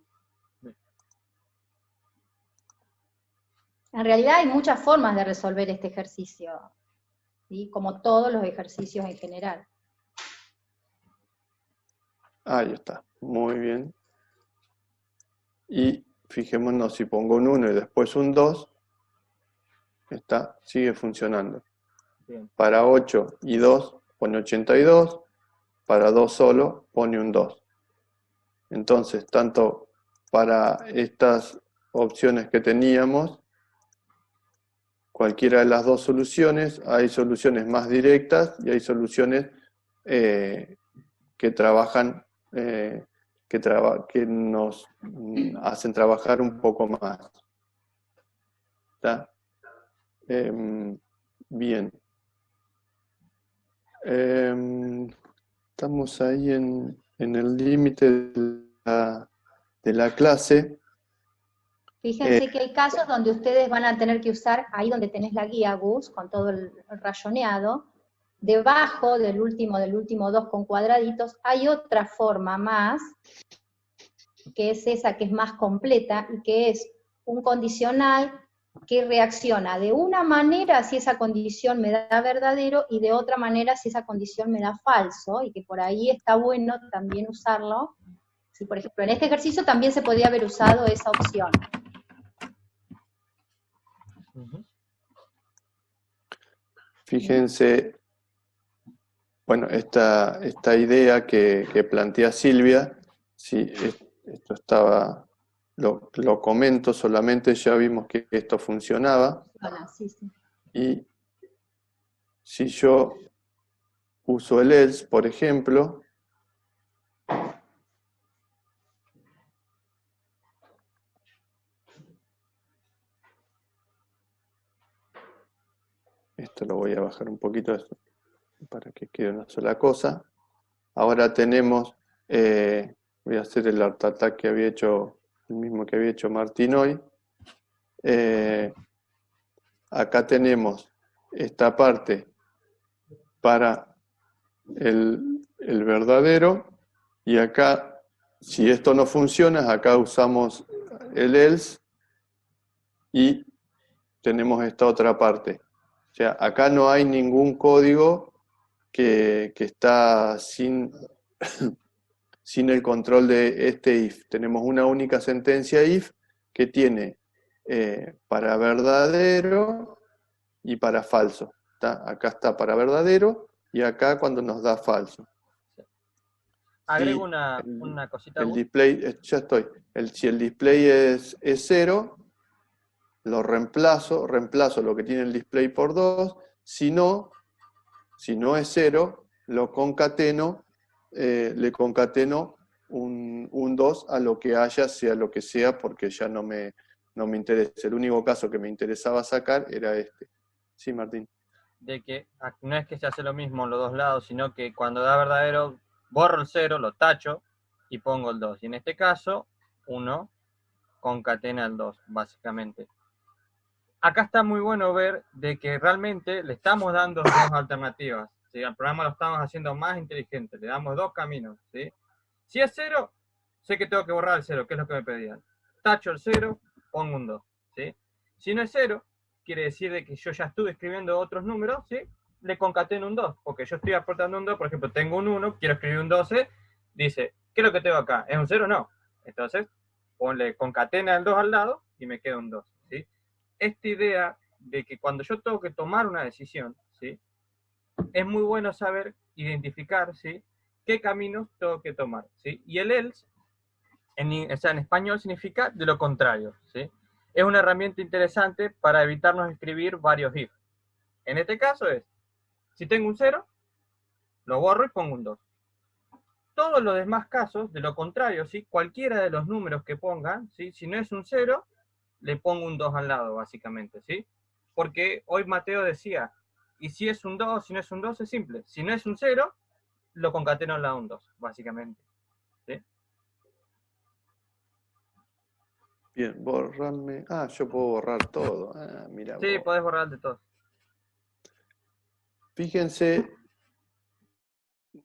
En realidad hay muchas formas de resolver este ejercicio, ¿sí? Como todos los ejercicios en general. Ahí está, muy bien. Y fijémonos, si pongo un 1 y después un 2, sigue funcionando. Bien. Para 8 y 2 pone 82, para 2 solo pone un 2. Entonces, tanto para estas opciones que teníamos, cualquiera de las dos soluciones, hay soluciones más directas y hay soluciones que trabajan, que nos hacen trabajar un poco más. ¿Está? Bien. Estamos ahí en el límite de la clase. Fíjense que hay casos donde ustedes van a tener que usar, ahí donde tenés la guía Gus, con todo el rayoneado, debajo del último 2 con cuadraditos, hay otra forma más, que es esa que es más completa, y que es un condicional que reacciona de una manera si esa condición me da verdadero, y de otra manera si esa condición me da falso, y que por ahí está bueno también usarlo. Si, por ejemplo, en este ejercicio también se podría haber usado esa opción. Fíjense, bueno, esta idea que plantea Silvia, si esto estaba, lo comento solamente, ya vimos que esto funcionaba. Sí, sí. Y si yo uso el else, por ejemplo, esto lo voy a bajar un poquito para que quede una sola cosa. Ahora tenemos, voy a hacer el art attack que había hecho, el mismo que había hecho Martín hoy. Acá tenemos esta parte para el verdadero, y acá, si esto no funciona, acá usamos el else y tenemos esta otra parte. O sea, acá no hay ningún código que está sin el control de este if. Tenemos una única sentencia if que tiene para verdadero y para falso. ¿Está? Acá está para verdadero y acá cuando nos da falso. Agrego Y una cosita. El display, ya estoy. Si el display es 0, lo reemplazo lo que tiene el display por 2. Si no es 0, lo concateno, le concateno un 2 a lo que haya, sea lo que sea, porque ya no me interesa. El único caso que me interesaba sacar era este. Sí, Martín. De que no es que se hace lo mismo en los dos lados, sino que cuando da verdadero, borro el 0, lo tacho y pongo el 2. Y en este caso, 1 concatena el 2, básicamente. Acá está muy bueno ver de que realmente le estamos dando dos alternativas. ¿Sí? Al programa lo estamos haciendo más inteligente, le damos dos caminos. ¿Sí? Si es 0, sé que tengo que borrar el 0, que es lo que me pedían. Tacho el 0, pongo un 2. ¿Sí? Si no es 0, quiere decir de que yo ya estuve escribiendo otros números, ¿sí? Le concateno un 2, porque yo estoy aportando un 2, por ejemplo, tengo un 1, quiero escribir un 12, dice, ¿qué es lo que tengo acá? ¿Es un 0? No. Entonces, ponle concatena el 2 al lado y me queda un 2, ¿sí? Esta idea de que cuando yo tengo que tomar una decisión, ¿sí? Es muy bueno saber identificar, ¿sí? qué caminos tengo que tomar, ¿sí? Y el else, en español significa de lo contrario, ¿sí? Es una herramienta interesante para evitarnos escribir varios if. En este caso es, si tengo un 0, lo borro y pongo un 2. todos los demás casos, de lo contrario, ¿sí? Cualquiera de los números que pongan, ¿sí? Si no es un 0, le pongo un 2 al lado, básicamente, ¿sí? Porque hoy Mateo decía, y si es un 2, si no es un 2, es simple. Si no es un 0, lo concateno al lado de un 2, básicamente. ¿Sí? Bien, borrarme. Ah, yo puedo borrar todo. Ah, mira Sí, vos. podés borrar de todo. Fíjense,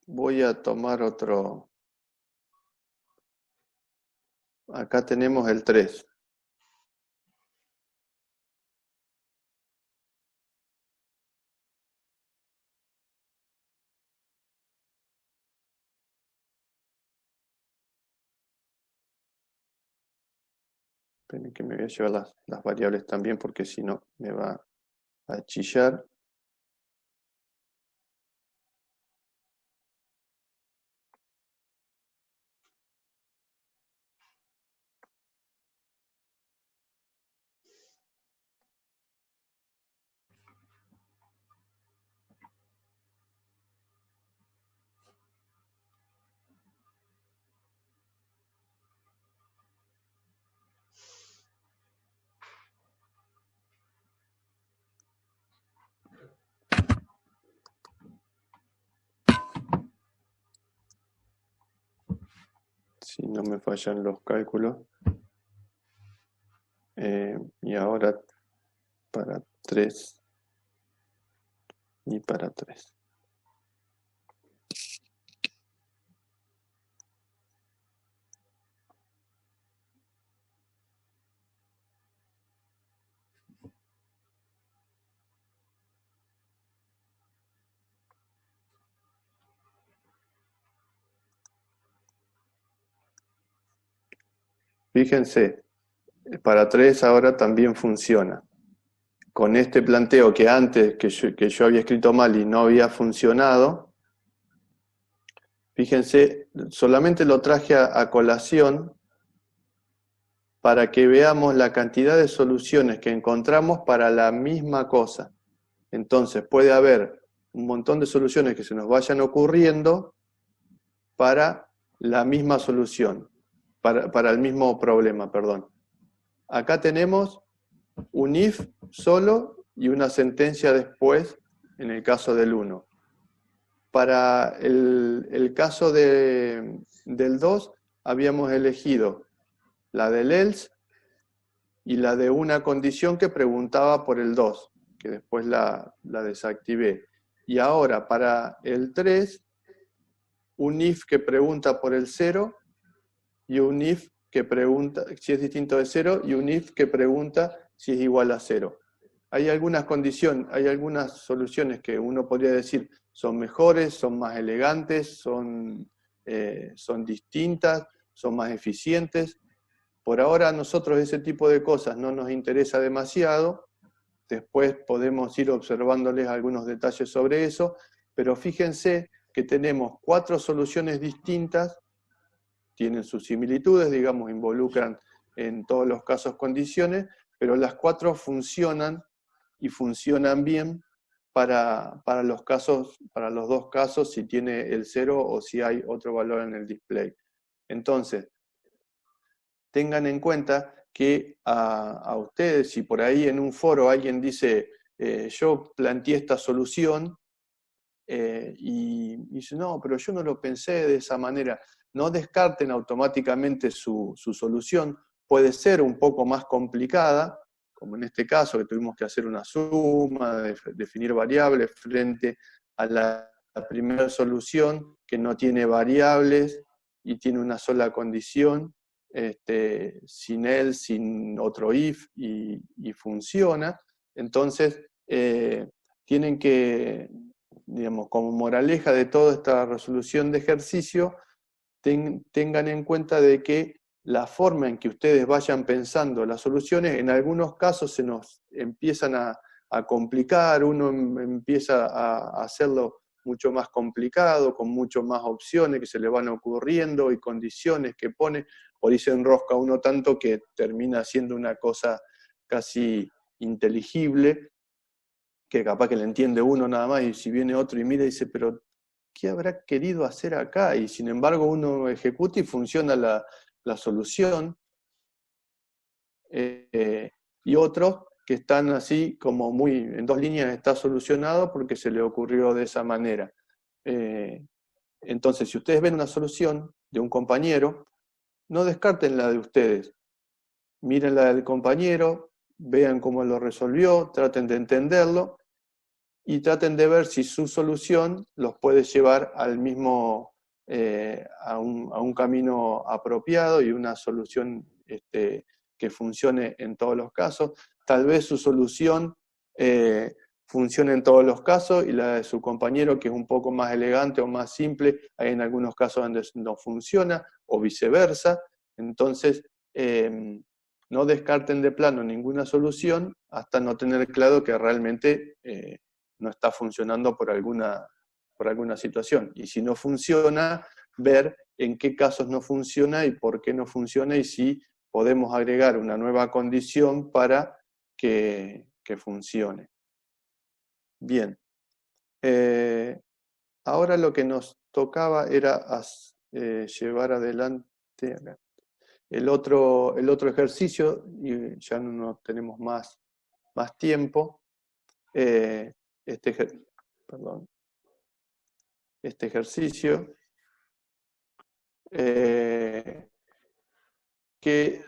voy a tomar otro. Acá tenemos el 3. Esperen que me voy a llevar las variables también, porque si no me va a chillar. Si no me fallan los cálculos. Y ahora para 3 y para 3. Fíjense, para 3 ahora también funciona. Con este planteo que antes, que yo había escrito mal y no había funcionado, fíjense, solamente lo traje a colación para que veamos la cantidad de soluciones que encontramos para la misma cosa. Entonces puede haber un montón de soluciones que se nos vayan ocurriendo para la misma solución, para el mismo problema, perdón. Acá tenemos un if solo y una sentencia después en el caso del 1. Para el caso del 2 habíamos elegido la del else y la de una condición que preguntaba por el 2, que después la desactivé. Y ahora para el 3, un if que pregunta por el 0 y un if que pregunta si es distinto de 0 y un if que pregunta si es igual a 0. Hay algunas condiciones, hay algunas soluciones que uno podría decir son mejores, son más elegantes, son distintas, son más eficientes. Por ahora a nosotros ese tipo de cosas no nos interesa demasiado. Después podemos ir observándoles algunos detalles sobre eso, pero fíjense que tenemos 4 soluciones distintas, tienen sus similitudes, digamos, involucran en todos los casos condiciones, pero las 4 funcionan y funcionan bien para los casos, para los dos casos, si tiene el 0 o si hay otro valor en el display. Entonces, tengan en cuenta que a ustedes, si por ahí en un foro alguien dice, yo planteé esta solución, y dice, no, pero yo no lo pensé de esa manera, no descarten automáticamente su solución, puede ser un poco más complicada, como en este caso, que tuvimos que hacer una suma, definir variables frente a la primera solución que no tiene variables y tiene una sola condición, sin él, sin otro if, y funciona. Entonces, tienen que, digamos, como moraleja de toda esta resolución de ejercicio, tengan en cuenta de que la forma en que ustedes vayan pensando las soluciones, en algunos casos se nos empiezan a complicar, uno empieza a hacerlo mucho más complicado, con mucho más opciones que se le van ocurriendo y condiciones que pone, por ahí se enrosca uno tanto que termina siendo una cosa casi inteligible, que capaz que le entiende uno nada más, y si viene otro y mira y dice, pero ¿qué habrá querido hacer acá? Y sin embargo uno ejecuta y funciona la solución. Y otros que están así como muy, en 2 líneas está solucionado porque se le ocurrió de esa manera. Entonces, si ustedes ven una solución de un compañero, no descarten la de ustedes. Miren la del compañero, vean cómo lo resolvió, traten de entenderlo y traten de ver si su solución los puede llevar al mismo, a un camino apropiado y una solución que funcione en todos los casos. Tal vez su solución funcione en todos los casos y la de su compañero, que es un poco más elegante o más simple, hay en algunos casos donde no funciona, o viceversa. Entonces, no descarten de plano ninguna solución hasta no tener claro que realmente no está funcionando por alguna situación. Y si no funciona, ver en qué casos no funciona y por qué no funciona y si podemos agregar una nueva condición para que funcione. Bien. Ahora lo que nos tocaba era llevar adelante el otro ejercicio, y ya no tenemos más tiempo. Este ejercicio que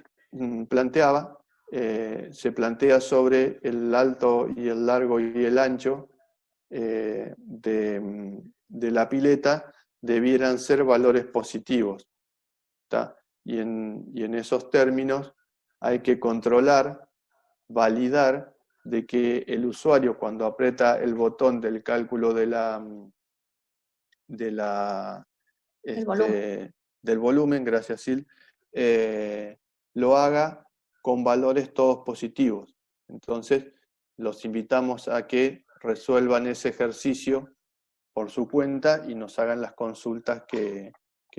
planteaba, se plantea sobre el alto y el largo y el ancho de la pileta debieran ser valores positivos, ¿tá? Y en esos términos hay que controlar, validar de que el usuario, cuando aprieta el botón del cálculo del volumen, gracias Sil, lo haga con valores todos positivos. Entonces, los invitamos a que resuelvan ese ejercicio por su cuenta y nos hagan las consultas que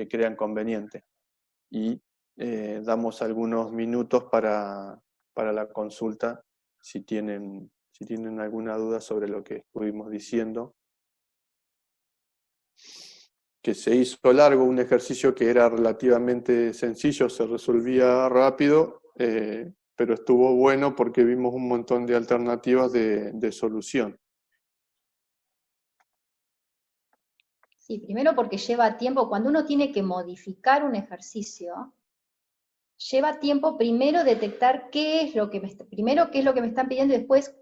crean conveniente. Y damos algunos minutos para la consulta si tienen alguna duda sobre lo que estuvimos diciendo. Que se hizo largo, un ejercicio que era relativamente sencillo, se resolvía rápido, pero estuvo bueno porque vimos un montón de alternativas de solución. Sí, primero porque lleva tiempo, cuando uno tiene que modificar un ejercicio, lleva tiempo primero detectar qué es lo que me están pidiendo y después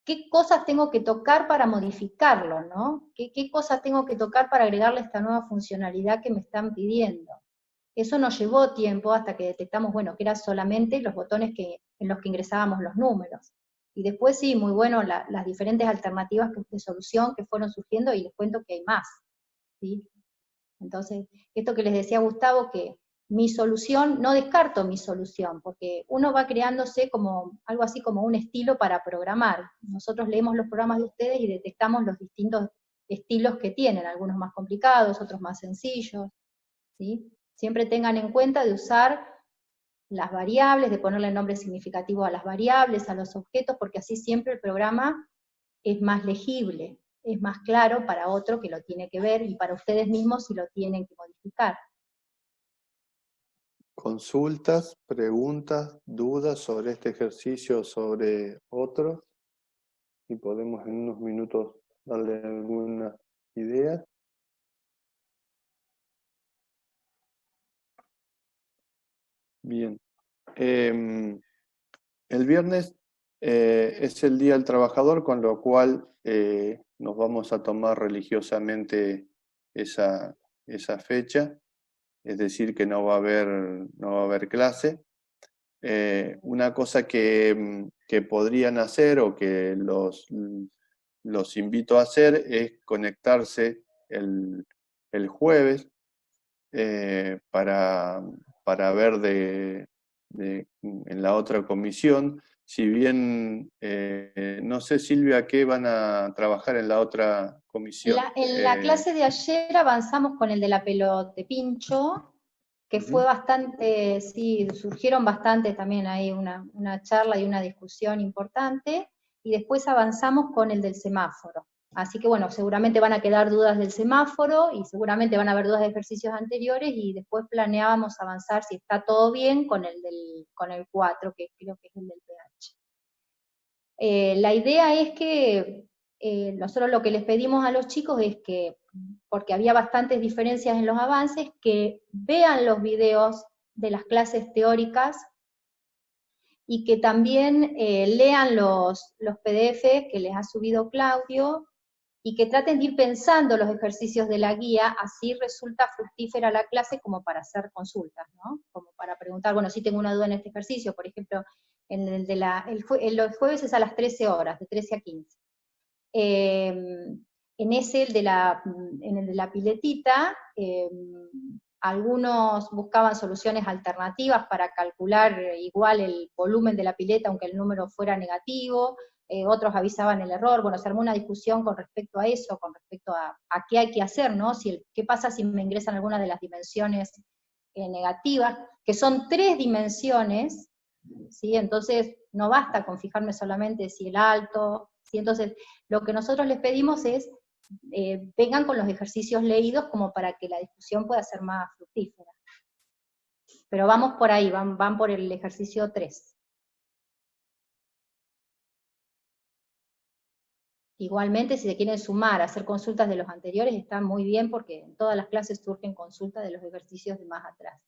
qué cosas tengo que tocar para modificarlo, ¿no? ¿Qué cosas tengo que tocar para agregarle esta nueva funcionalidad que me están pidiendo? Eso nos llevó tiempo hasta que detectamos, bueno, que eran solamente los botones en los que ingresábamos los números. Y después sí, muy bueno las diferentes alternativas de solución que fueron surgiendo y les cuento que hay más, ¿sí? Entonces, esto que les decía Gustavo, que mi solución, no descarto mi solución, porque uno va creándose como algo así como un estilo para programar. Nosotros leemos los programas de ustedes y detectamos los distintos estilos que tienen, algunos más complicados, otros más sencillos, ¿sí? Siempre tengan en cuenta de usar las variables, de ponerle nombre significativo a las variables, a los objetos, porque así siempre el programa es más legible, es más claro para otro que lo tiene que ver y para ustedes mismos si lo tienen que modificar. Consultas, preguntas, dudas sobre este ejercicio o sobre otros, y podemos en unos minutos darle alguna idea. Bien. El viernes es el Día del Trabajador, con lo cual nos vamos a tomar religiosamente esa fecha, es decir, que no va a haber clase. Una cosa que podrían hacer o que los invito a hacer es conectarse el jueves para ver en la otra comisión. Si bien, no sé, Silvia, ¿qué van a trabajar en la otra comisión? En la clase de ayer avanzamos con el de la pelota pincho, que fue bastante, sí, surgieron bastante también ahí una charla y una discusión importante, y después avanzamos con el del semáforo. Así que bueno, seguramente van a quedar dudas del semáforo y seguramente van a haber dudas de ejercicios anteriores y después planeábamos avanzar, si está todo bien, con el 4, que creo que es el del pH. La idea es que nosotros lo que les pedimos a los chicos es que, porque había bastantes diferencias en los avances, que vean los videos de las clases teóricas y que también lean los PDF que les ha subido Claudio y que traten de ir pensando los ejercicios de la guía, así resulta fructífera la clase como para hacer consultas, ¿no? Como para preguntar, bueno, si tengo una duda en este ejercicio, por ejemplo, en el de los jueves es a las 13 horas, de 13 a 15. En ese, en el de la piletita, algunos buscaban soluciones alternativas para calcular igual el volumen de la pileta, aunque el número fuera negativo, otros avisaban el error, bueno, se armó una discusión con respecto a eso, con respecto a qué hay que hacer, ¿no? ¿Qué pasa si me ingresan algunas de las dimensiones negativas? Que son 3 dimensiones, ¿sí? Entonces no basta con fijarme solamente si el alto, ¿sí? Entonces lo que nosotros les pedimos es vengan con los ejercicios leídos como para que la discusión pueda ser más fructífera. Pero vamos por ahí, van por el ejercicio 3. Igualmente, si se quieren sumar a hacer consultas de los anteriores, está muy bien porque en todas las clases surgen consultas de los ejercicios de más atrás.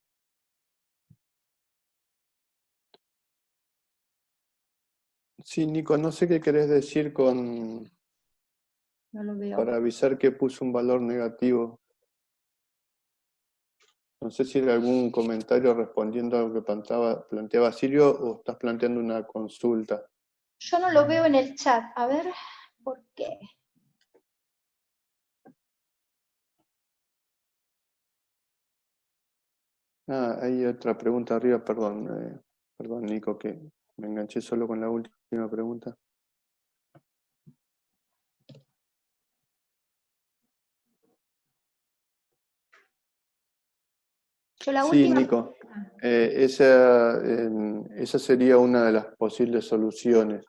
Sí, Nico, no sé qué querés decir con... No lo veo. Para avisar que puso un valor negativo. No sé si era algún comentario respondiendo a lo que planteaba Silvio o estás planteando una consulta. Yo no lo veo en el chat. A ver, ¿por qué? Hay otra pregunta arriba, perdón. Perdón, Nico, que me enganché solo con la última pregunta. Yo la Sí, última... Nico. Esa sería una de las posibles soluciones.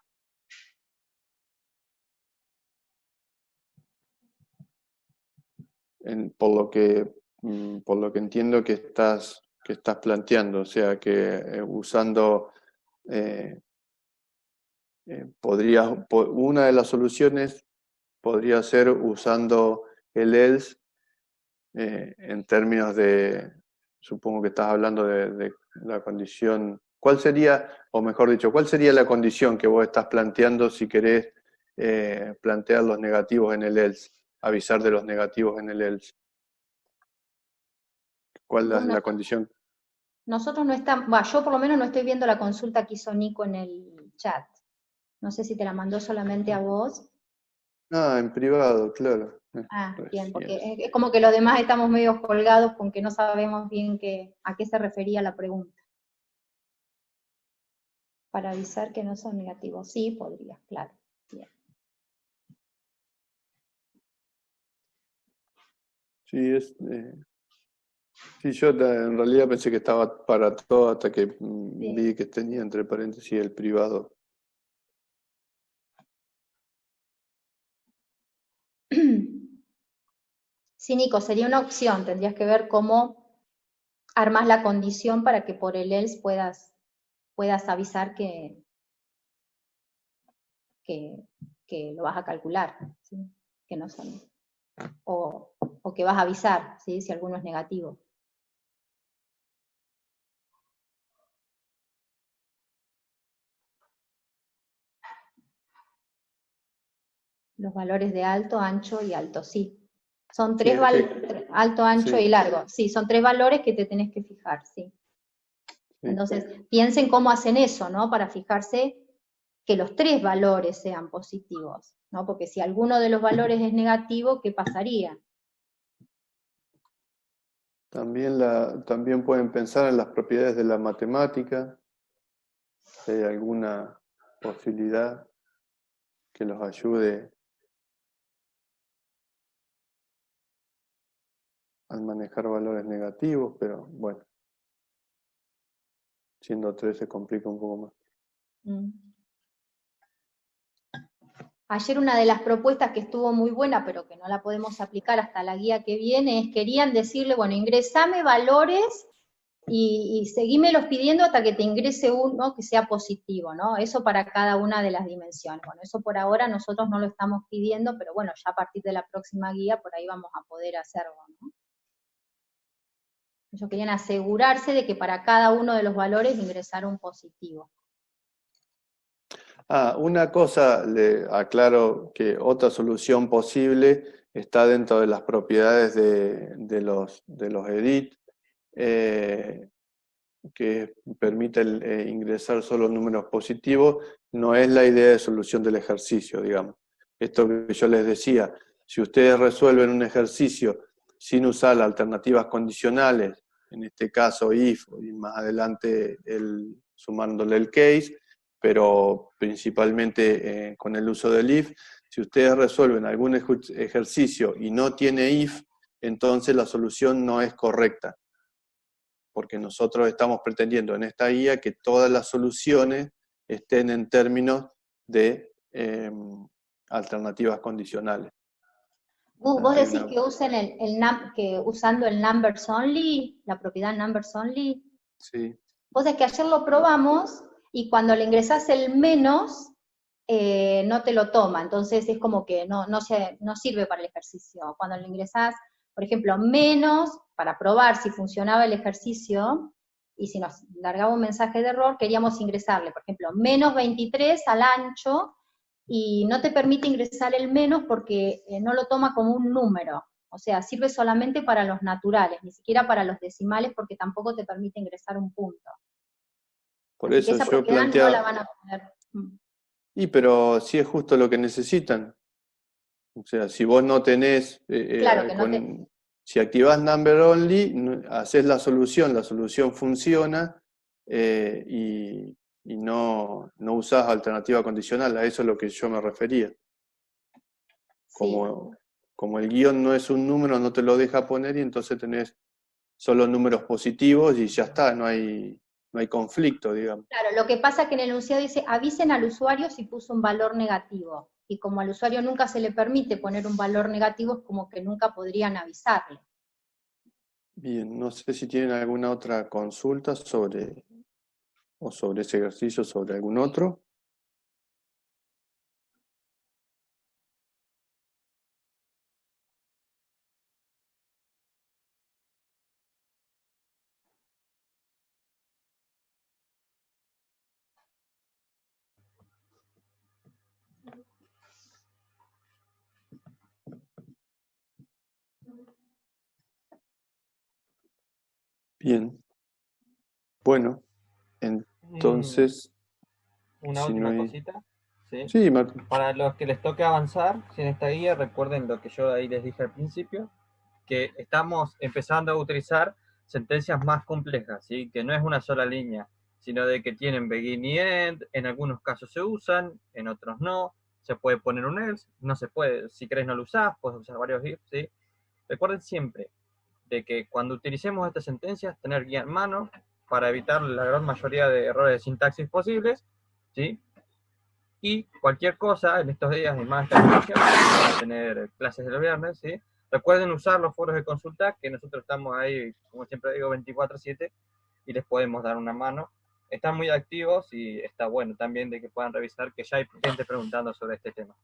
Por lo que entiendo que estás planteando, o sea que usando una de las soluciones podría ser usando el else en términos de, supongo que estás hablando de la condición. ¿Cuál sería, o mejor dicho, cuál sería la condición que vos estás planteando si querés plantear los negativos en el else, avisar de los negativos en el else? ¿Cuál es la condición? Nosotros no estamos, yo por lo menos no estoy viendo la consulta que hizo Nico en el chat. No sé si te la mandó solamente a vos. En privado, claro. Bien, porque es como que los demás estamos medio colgados con que no sabemos bien a qué se refería la pregunta. Para avisar que no son negativos. Sí, podría, claro. Bien. Sí, sí, yo en realidad pensé que estaba para todo hasta que vi que tenía entre paréntesis el privado. Sí, Nico, sería una opción. Tendrías que ver cómo armas la condición para que por el else puedas avisar que lo vas a calcular, ¿sí? Que no son, o que vas a avisar, ¿sí? Si alguno es negativo. Los valores de alto, ancho y alto, sí. Son 3 valores, alto, ancho y largo. Sí, son 3 valores que te tenés que fijar, sí. Entonces, piensen cómo hacen eso, ¿no? Para fijarse que los 3 valores sean positivos, ¿no? Porque si alguno de los valores es negativo, ¿qué pasaría? También pueden pensar en las propiedades de la matemática, si hay alguna posibilidad que los ayude al manejar valores negativos, pero bueno, siendo 3 se complica un poco más. Ayer una de las propuestas que estuvo muy buena, pero que no la podemos aplicar hasta la guía que viene, es querían decirle, bueno, ingresame valores y seguímelos pidiendo hasta que te ingrese uno que sea positivo, ¿no? Eso para cada una de las dimensiones. Bueno, eso por ahora nosotros no lo estamos pidiendo, pero bueno, ya a partir de la próxima guía por ahí vamos a poder hacerlo, ¿no? Ellos querían asegurarse de que para cada uno de los valores ingresara un positivo. Una cosa, le aclaro que otra solución posible está dentro de las propiedades de los edit, que permite ingresar solo números positivos. No es la idea de solución del ejercicio, digamos. Esto que yo les decía, si ustedes resuelven un ejercicio sin usar las alternativas condicionales, en este caso if, y más adelante sumándole el case, pero principalmente con el uso del if, si ustedes resuelven algún ejercicio y no tiene if, entonces la solución no es correcta, porque nosotros estamos pretendiendo en esta guía que todas las soluciones estén en términos de alternativas condicionales. Vos decís que usen que usando el numbers only, la propiedad numbers only. Sí. Vos es que ayer lo probamos y cuando le ingresás el menos, no te lo toma, entonces es como que no sirve para el ejercicio. Cuando le ingresás, por ejemplo, menos, para probar si funcionaba el ejercicio, y si nos largaba un mensaje de error, queríamos ingresarle, por ejemplo, menos 23 al ancho, y no te permite ingresar el menos porque no lo toma como un número. O sea, sirve solamente para los naturales, ni siquiera para los decimales, porque tampoco te permite ingresar un punto. Por Así eso que esa yo propiedad planteaba... no la van a poner. pero sí es justo lo que necesitan. O sea, si vos no tenés... Claro que no si activás number only, haces la solución funciona, y no usás alternativa condicional. A eso es lo que yo me refería. Como el guión no es un número, no te lo deja poner, y entonces tenés solo números positivos y ya está, no hay conflicto, digamos. Claro, lo que pasa es que en el enunciado dice, avisen al usuario si puso un valor negativo. Y como al usuario nunca se le permite poner un valor negativo, es como que nunca podrían avisarle. Bien, no sé si tienen alguna otra consulta sobre ese ejercicio, sobre algún otro. Bien. Bueno, entonces... Una si última no hay... cosita. ¿Sí? Sí, Martín. Para los que les toque avanzar en esta guía, recuerden lo que yo ahí les dije al principio, que estamos empezando a utilizar sentencias más complejas, ¿sí? Que no es una sola línea, sino de que tienen begin y end, en algunos casos se usan, en otros no, se puede poner un else, no se puede, si querés no lo usás, puedes usar varios if, ¿sí? Recuerden siempre de que cuando utilicemos estas sentencias, tener guía en mano para evitar la gran mayoría de errores de sintaxis posibles, ¿sí? Y cualquier cosa en estos días y más esta información, van a tener clases de los viernes, ¿sí? Recuerden usar los foros de consulta, que nosotros estamos ahí, como siempre digo, 24/7, y les podemos dar una mano. Están muy activos y está bueno también de que puedan revisar que ya hay gente preguntando sobre este tema.